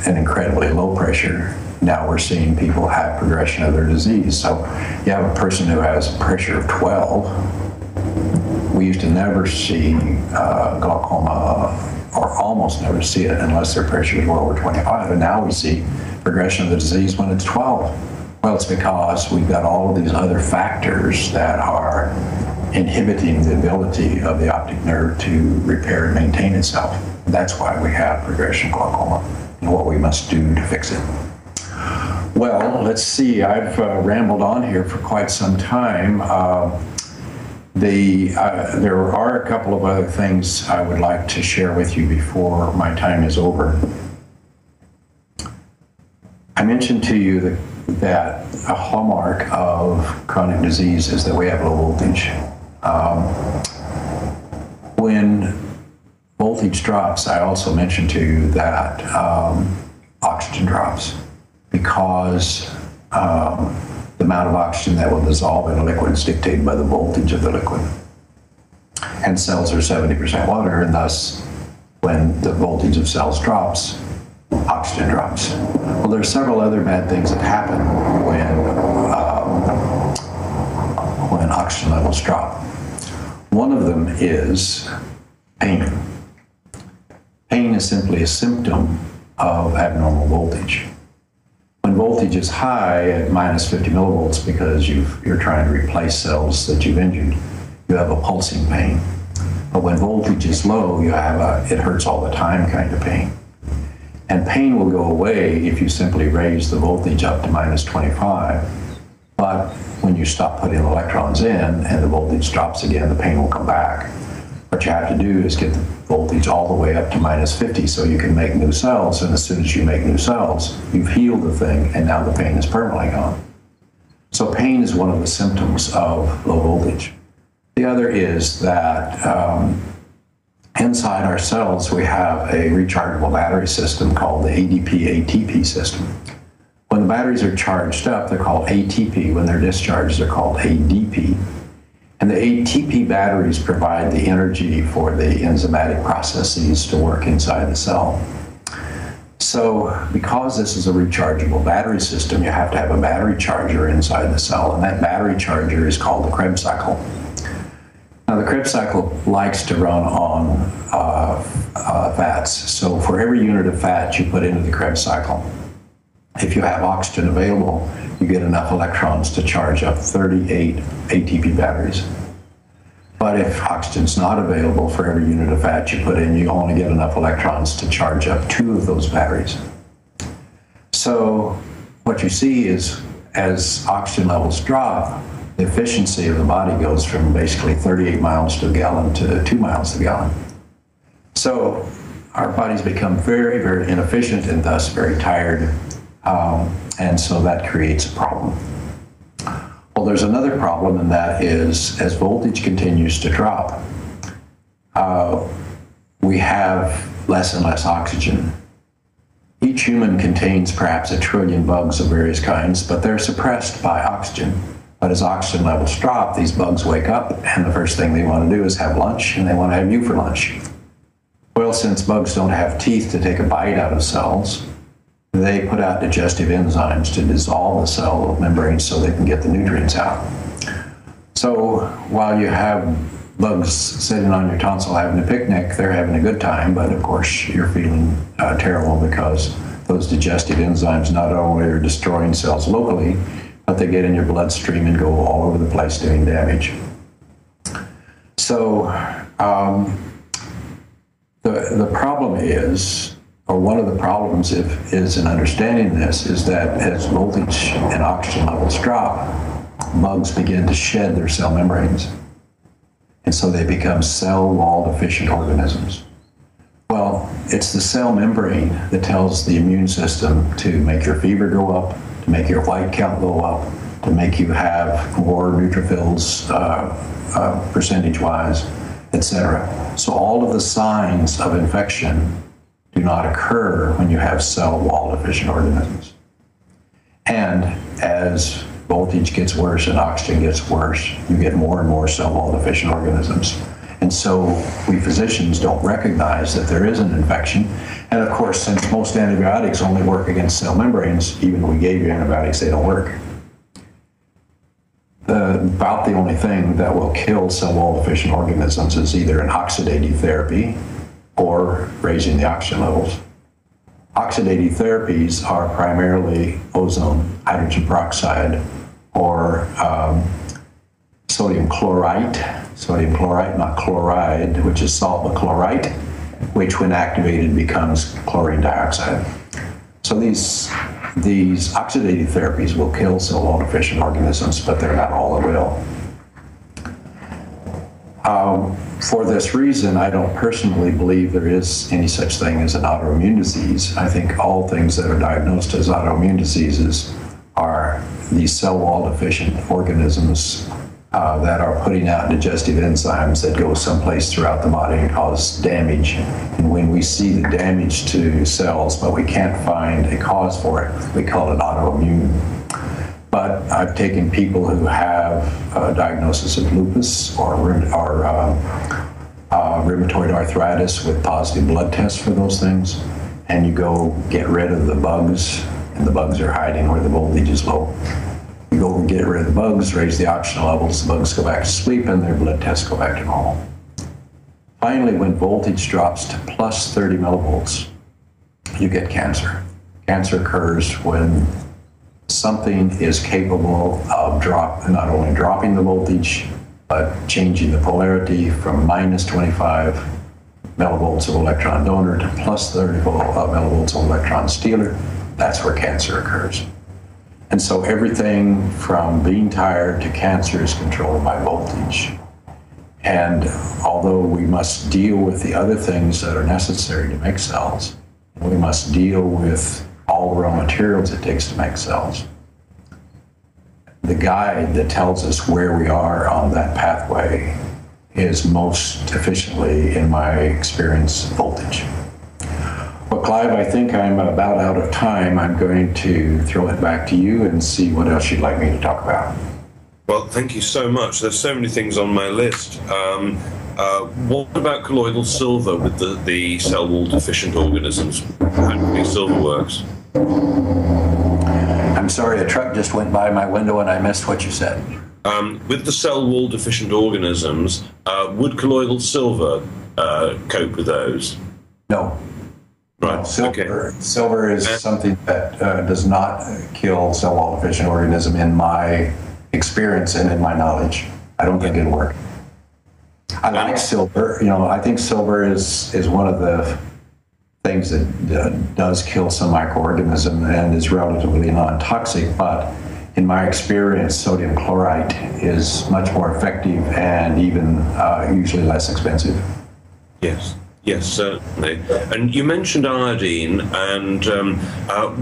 an incredibly low pressure, now we're seeing people have progression of their disease. So you have a person who has a pressure of 12. We used to never see glaucoma, or almost never see it unless their pressure was well over 25. And now we see progression of the disease when it's 12. Well, it's because we've got all of these other factors that are inhibiting the ability of the optic nerve to repair and maintain itself. That's why we have progression of glaucoma and what we must do to fix it. Well, let's see. I've rambled on here for quite some time. There are a couple of other things I would like to share with you before my time is over. I mentioned to you that a hallmark of chronic disease is that we have low voltage. When voltage drops, I also mentioned to you that oxygen drops, because the amount of oxygen that will dissolve in a liquid is dictated by the voltage of the liquid. And cells are 70% water, and thus when the voltage of cells drops, oxygen drops. Well, there are several other bad things that happen when oxygen levels drop. One of them is pain. Pain is simply a symptom of abnormal voltage. When voltage is high at minus 50 millivolts, because you're trying to replace cells that you've injured, you have a pulsing pain. But when voltage is low, you have it hurts all the time kind of pain. And pain will go away if you simply raise the voltage up to minus 25. But when you stop putting electrons in and the voltage drops again, the pain will come back. What you have to do is get the voltage all the way up to minus 50 so you can make new cells. And as soon as you make new cells, you've healed the thing, and now the pain is permanently gone. So pain is one of the symptoms of low voltage. The other is that inside our cells, we have a rechargeable battery system called the ADP-ATP system. When the batteries are charged up, they're called ATP. When they're discharged, they're called ADP. And the ATP batteries provide the energy for the enzymatic processes to work inside the cell. So because this is a rechargeable battery system, you have to have a battery charger inside the cell, and that battery charger is called the Krebs cycle. Now, the Krebs cycle likes to run on fats. So for every unit of fat you put into the Krebs cycle, if you have oxygen available, you get enough electrons to charge up 38 ATP batteries. But if oxygen's not available, for every unit of fat you put in, you only get enough electrons to charge up 2 of those batteries. So what you see is, as oxygen levels drop, the efficiency of the body goes from basically 38 miles to a gallon to 2 miles to a gallon. So our bodies become very, very inefficient and thus very tired. And so that creates a problem. Well, there's another problem, and that is, as voltage continues to drop, we have less and less oxygen. Each human contains perhaps 1 trillion bugs of various kinds, but they're suppressed by oxygen. But as oxygen levels drop, these bugs wake up, and the first thing they want to do is have lunch, and they want to have you for lunch. Well, since bugs don't have teeth to take a bite out of cells, they put out digestive enzymes to dissolve the cell membranes so they can get the nutrients out. So while you have bugs sitting on your tonsil having a picnic, they're having a good time, but of course you're feeling terrible, because those digestive enzymes not only are destroying cells locally, but they get in your bloodstream and go all over the place doing damage. So the problem is, or one of the problems is in understanding this, is that as voltage and oxygen levels drop, bugs begin to shed their cell membranes. And so they become cell wall deficient organisms. Well, it's the cell membrane that tells the immune system to make your fever go up, to make your white count go up, to make you have more neutrophils percentage-wise, etc. So all of the signs of infection do not occur when you have cell wall deficient organisms. And as voltage gets worse and oxygen gets worse, you get more and more cell wall deficient organisms. And so we physicians don't recognize that there is an infection. And of course, since most antibiotics only work against cell membranes, even when we gave you antibiotics, they don't work. About the only thing that will kill cell wall deficient organisms is either an oxidative therapy or raising the oxygen levels. Oxidative therapies are primarily ozone, hydrogen peroxide, or sodium chlorite, not chloride, which is salt, but chlorite, which when activated becomes chlorine dioxide. So these oxidative therapies will kill cell wall deficient organisms, but they're not all that will. For this reason, I don't personally believe there is any such thing as an autoimmune disease. I think all things that are diagnosed as autoimmune diseases are these cell wall deficient organisms that are putting out digestive enzymes that go someplace throughout the body and cause damage. And when we see the damage to cells, but we can't find a cause for it, we call it autoimmune. But I've taken people who have a diagnosis of lupus or rheumatoid arthritis with positive blood tests for those things, and you go get rid of the bugs, and the bugs are hiding where the voltage is low. You go and get rid of the bugs, raise the oxygen levels, the bugs go back to sleep, and their blood tests go back to normal. Finally, when voltage drops to plus 30 millivolts, you get cancer. Cancer occurs when something is capable of not only dropping the voltage, but changing the polarity from minus 25 millivolts of electron donor to plus 30 millivolts of electron stealer. That's where cancer occurs. And so everything from being tired to cancer is controlled by voltage. And although we must deal with the other things that are necessary to make cells, we must deal with all the raw materials it takes to make cells. The guide that tells us where we are on that pathway is most efficiently, in my experience, voltage. Well, Clive, I think I'm about out of time. I'm going to throw it back to you and see what else you'd like me to talk about. Well, thank you so much. There's so many things on my list. What about colloidal silver with the cell wall deficient organisms? How do you think silver works? I'm sorry, a truck just went by my window and I missed what you said. With the cell wall deficient organisms, would colloidal silver cope with those? No. Right. No, silver is something that does not kill cell wall deficient organism in my experience and in my knowledge. I don't think it'll work. I like silver. I think silver is one of the things that does kill some microorganism and is relatively non-toxic, but in my experience, sodium chlorite is much more effective and even usually less expensive. Yes, certainly. And you mentioned iodine, and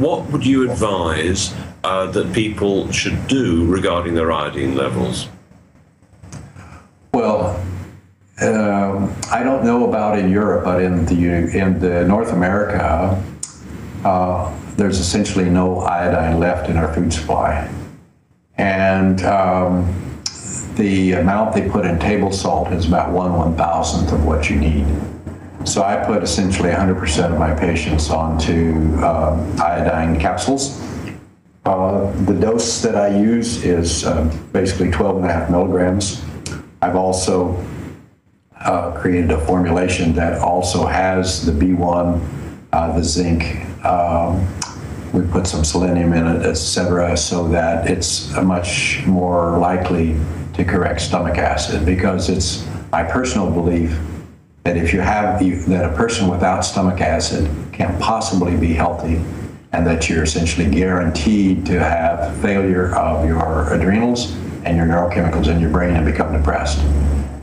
what would you advise that people should do regarding their iodine levels? Well, I don't know about in Europe, but in the North America, there's essentially no iodine left in our food supply. And the amount they put in table salt is about 1/1000th of what you need. So I put essentially 100% of my patients onto iodine capsules. The dose that I use is basically 12.5 milligrams. I've also created a formulation that also has the B1, the zinc, we put some selenium in it, etc., so that it's much more likely to correct stomach acid, because it's my personal belief that if you have that a person without stomach acid can't possibly be healthy, and that you're essentially guaranteed to have failure of your adrenals and your neurochemicals in your brain and become depressed.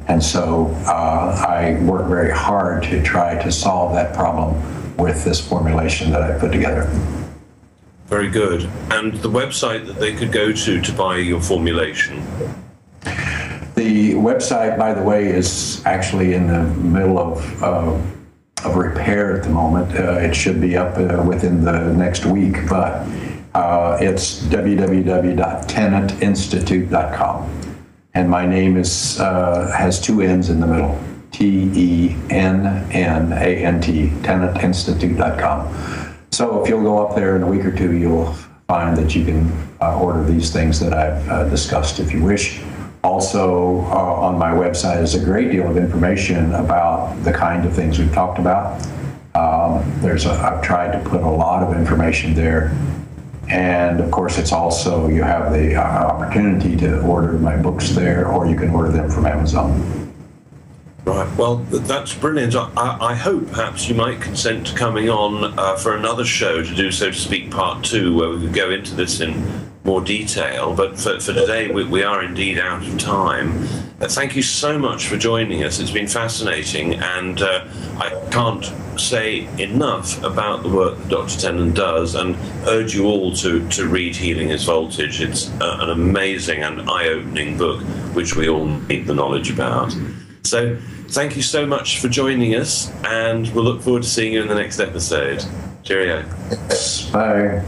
And so I work very hard to try to solve that problem with this formulation that I put together. Very good. And the website that they could go to buy your formulation? The website, by the way, is actually in the middle of repair at the moment. It should be up within the next week, but it's www.tennantinstitute.com. And my name has 2 N's in the middle, Tennant, Tennantinstitute.com. So if you'll go up there in a week or two, you'll find that you can order these things that I've discussed if you wish. Also, on my website is a great deal of information about the kind of things we've talked about. I've tried to put a lot of information there. And of course, it's also, you have the opportunity to order my books there, or you can order them from Amazon. Right. Well, that's brilliant. I hope perhaps you might consent to coming on for another show to do, so to speak, part 2, where we could go into this in more detail. But for today, we are indeed out of time. Thank you so much for joining us. It's been fascinating, and I can't say enough about the work that Dr. Tennant does, and urge you all to read Healing is Voltage. It's an amazing and eye-opening book, which we all need the knowledge about. So thank you so much for joining us, and we'll look forward to seeing you in the next episode. Cheerio. Bye.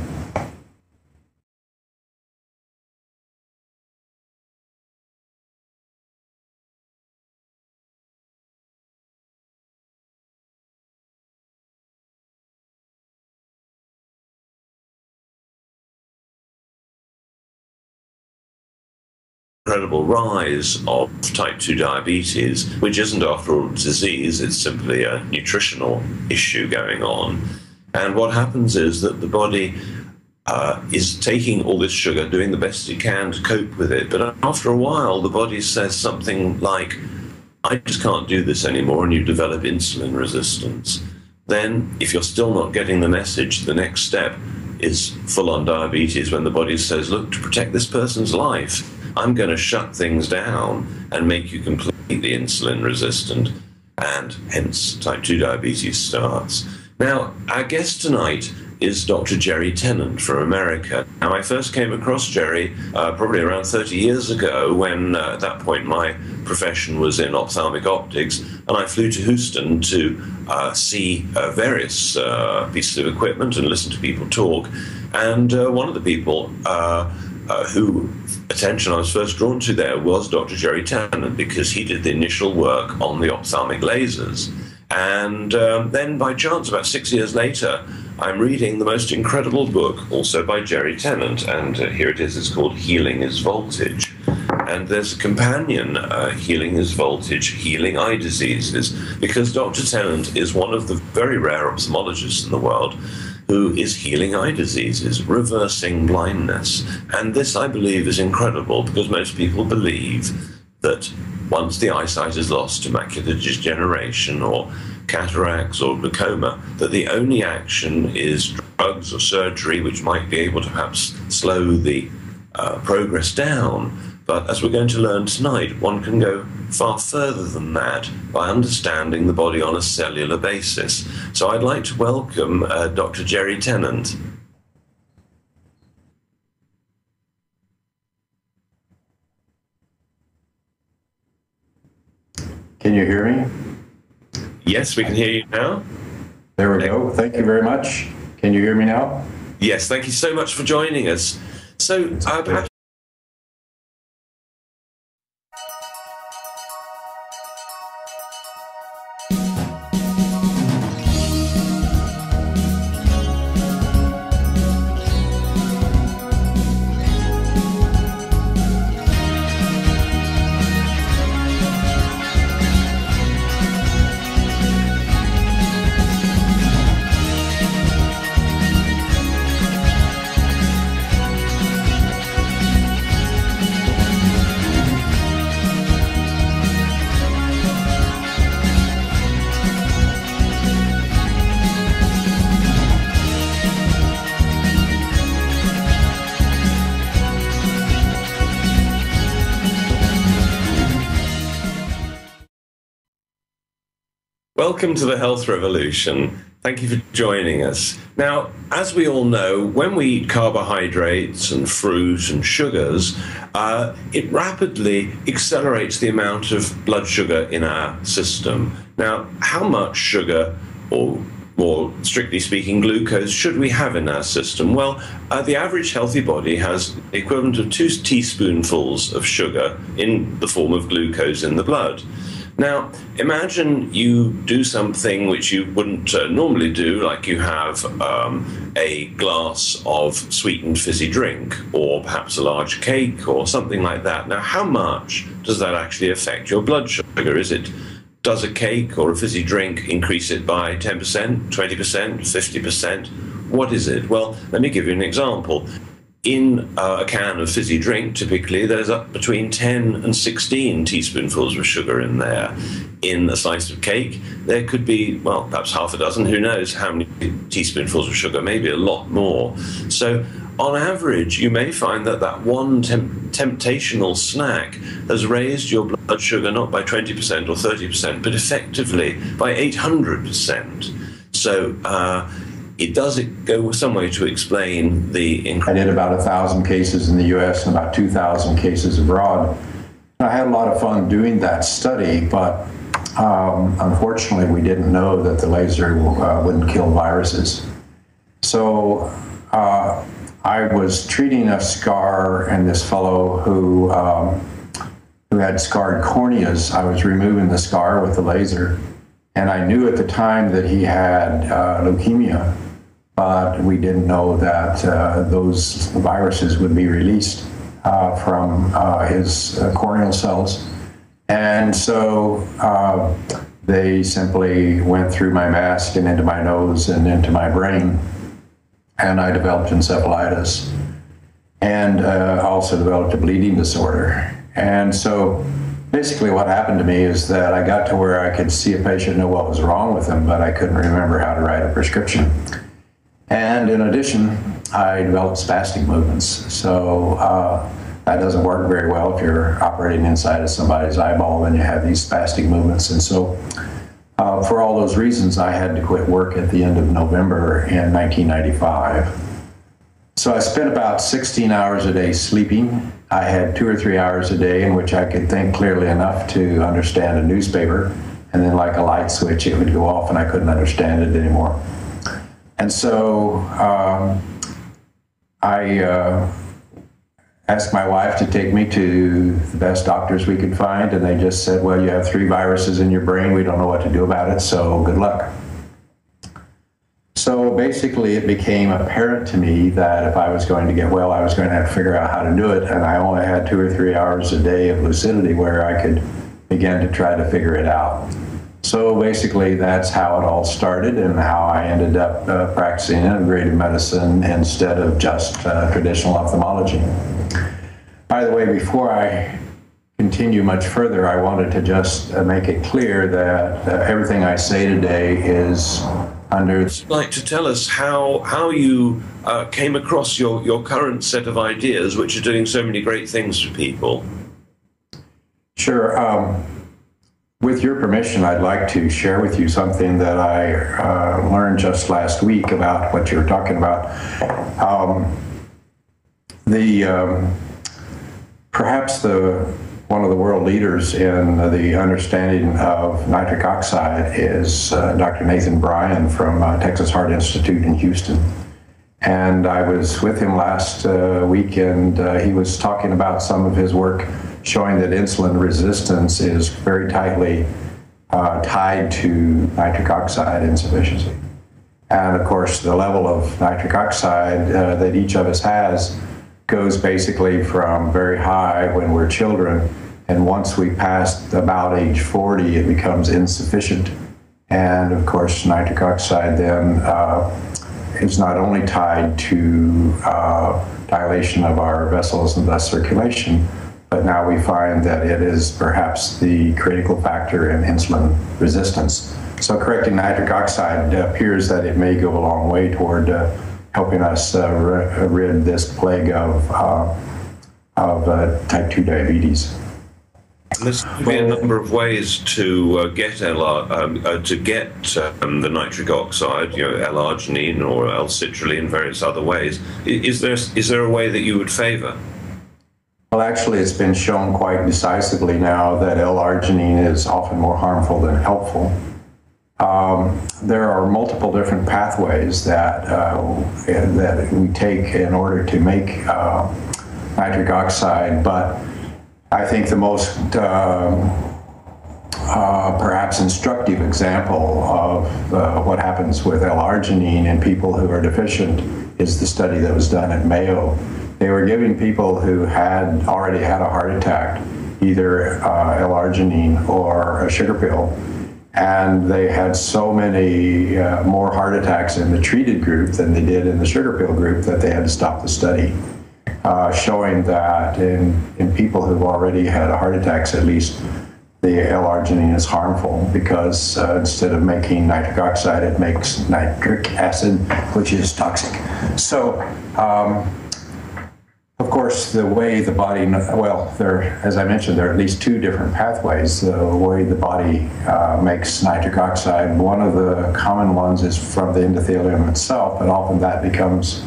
Incredible rise of type 2 diabetes, which isn't after all a disease, it's simply a nutritional issue going on. And what happens is that the body is taking all this sugar, doing the best it can to cope with it, but after a while the body says something like, I just can't do this anymore, and you develop insulin resistance. Then, if you're still not getting the message, the next step is full-on diabetes, when the body says, look, to protect this person's life, I'm going to shut things down and make you completely insulin resistant, and hence type 2 diabetes starts. Now, our guest tonight is Dr. Jerry Tennant from America. Now, I first came across Jerry probably around 30 years ago, when at that point my profession was in ophthalmic optics, and I flew to Houston to see various pieces of equipment and listen to people talk. And one of the people who attention I was first drawn to there was Dr. Jerry Tennant, because he did the initial work on the ophthalmic lasers. And then by chance, about 6 years later, I'm reading the most incredible book, also by Jerry Tennant, and here it is, it's called Healing is Voltage. And there's a companion, Healing is Voltage, Healing Eye Diseases, because Dr. Tennant is one of the very rare ophthalmologists in the world who is healing eye diseases, reversing blindness. And this, I believe, is incredible, because most people believe that once the eyesight is lost to macular degeneration or cataracts or glaucoma, that the only action is drugs or surgery, which might be able to perhaps slow the progress down. But as we're going to learn tonight, one can go far further than that by understanding the body on a cellular basis. So I'd like to welcome Dr. Jerry Tennant. Can you hear me? Yes, we can hear you now. There we go. Thank you very much. Can you hear me now? Yes, thank you so much for joining us. So perhaps welcome to the Health Revolution. Thank you for joining us. Now, as we all know, when we eat carbohydrates and fruit and sugars, it rapidly accelerates the amount of blood sugar in our system. Now, how much sugar, or more strictly speaking, glucose, should we have in our system? Well, the average healthy body has the equivalent of 2 teaspoonfuls of sugar in the form of glucose in the blood. Now, imagine you do something which you wouldn't normally do, like you have a glass of sweetened fizzy drink, or perhaps a large cake, or something like that. Now, how much does that actually affect your blood sugar? Does a cake or a fizzy drink increase it by 10%, 20%, 50%? What is it? Well, let me give you an example. In a can of fizzy drink, typically, there's up between 10 and 16 teaspoonfuls of sugar in there. In a slice of cake, there could be, well, perhaps half a dozen, who knows how many teaspoonfuls of sugar, maybe a lot more. So, on average, you may find that that one temptational snack has raised your blood sugar not by 20% or 30%, but effectively by 800%. So, it does go some way to explain the I did about 1,000 cases in the U.S. and about 2,000 cases abroad. I had a lot of fun doing that study, but unfortunately we didn't know that the laser wouldn't kill viruses. So I was treating a scar in this fellow who had scarred corneas. I was removing the scar with the laser, and I knew at the time that he had leukemia, but we didn't know that those viruses would be released from his corneal cells. And so they simply went through my mask and into my nose and into my brain, and I developed encephalitis, and also developed a bleeding disorder. And so basically what happened to me is that I got to where I could see a patient, know what was wrong with them, but I couldn't remember how to write a prescription. And in addition, I developed spastic movements. So that doesn't work very well if you're operating inside of somebody's eyeball and you have these spastic movements. And so for all those reasons, I had to quit work at the end of November in 1995. So I spent about 16 hours a day sleeping. I had 2 or 3 hours a day in which I could think clearly enough to understand a newspaper. And then like a light switch, it would go off and I couldn't understand it anymore. And so I asked my wife to take me to the best doctors we could find, and they just said, well, you have 3 viruses in your brain. We don't know what to do about it, so good luck. So basically, it became apparent to me that if I was going to get well, I was going to have to figure out how to do it, and I only had 2 or 3 hours a day of lucidity where I could begin to try to figure it out. So basically, that's how it all started and how I ended up practicing integrative medicine instead of just traditional ophthalmology. By the way, before I continue much further, I wanted to just make it clear that everything I say today is under... Would you like to tell us how you came across your current set of ideas, which are doing so many great things for people? Sure. With your permission, I'd like to share with you something that I learned just last week about what you're talking about. Perhaps one of the world leaders in the understanding of nitric oxide is Dr. Nathan Bryan from Texas Heart Institute in Houston. And I was with him last week, and he was talking about some of his work showing that insulin resistance is very tightly tied to nitric oxide insufficiency. And of course, the level of nitric oxide that each of us has goes basically from very high when we're children, and once we pass about age 40, it becomes insufficient. And of course, nitric oxide then is not only tied to dilation of our vessels and thus circulation, but now we find that it is perhaps the critical factor in insulin resistance. So correcting nitric oxide appears that it may go a long way toward helping us rid this plague of type 2 diabetes. And there's going to be a number of ways to get the nitric oxide, L-arginine or L-citrulline, various other ways. Is there a way that you would favor? Well, actually, it's been shown quite decisively now that L-arginine is often more harmful than helpful. There are multiple different pathways that we take in order to make nitric oxide, but I think the most perhaps instructive example of what happens with L-arginine in people who are deficient is the study that was done at Mayo. They were giving people who had already had a heart attack either L-arginine or a sugar pill, and they had so many more heart attacks in the treated group than they did in the sugar pill group that they had to stop the study. Showing that in people who've already had heart attacks, at least, the L-arginine is harmful because instead of making nitric oxide, it makes nitric acid, which is toxic. So, of course, the way the body, as I mentioned, there are at least two different pathways. The way the body makes nitric oxide, one of the common ones is from the endothelium itself, but often that becomes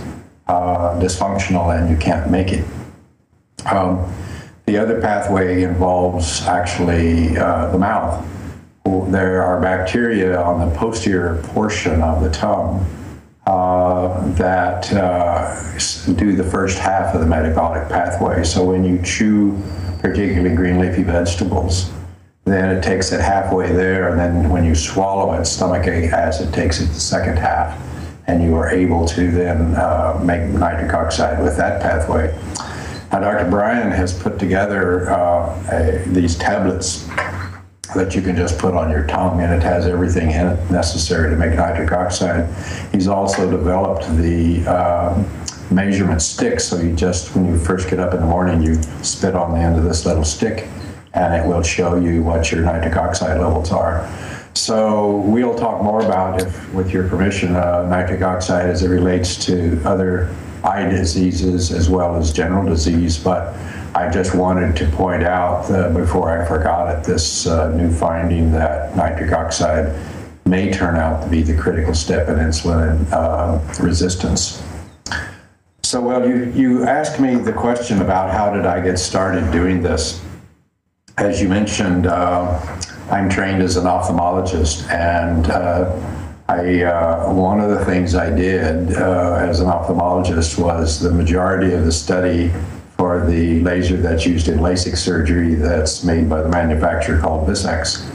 dysfunctional and you can't make it. The other pathway involves actually the mouth. There are bacteria on the posterior portion of the tongue that do the first half of the metabolic pathway. So when you chew particularly green leafy vegetables, then it takes it halfway there, and then when you swallow it, stomach acid takes it the second half, and you are able to then make nitric oxide with that pathway. Now, Dr. Bryan has put together these tablets that you can just put on your tongue, and it has everything in it necessary to make nitric oxide. He's also developed the measurement stick, so you just, when you first get up in the morning, you spit on the end of this little stick, and it will show you what your nitric oxide levels are. So we'll talk more about, with your permission, nitric oxide as it relates to other eye diseases as well as general disease, but I just wanted to point out before I forgot it, this new finding that nitric oxide may turn out to be the critical step in insulin resistance. So, well, you asked me the question about how did I get started doing this. As you mentioned, I'm trained as an ophthalmologist, and one of the things I did as an ophthalmologist was the majority of the study for the laser that's used in LASIK surgery that's made by the manufacturer called Vissx.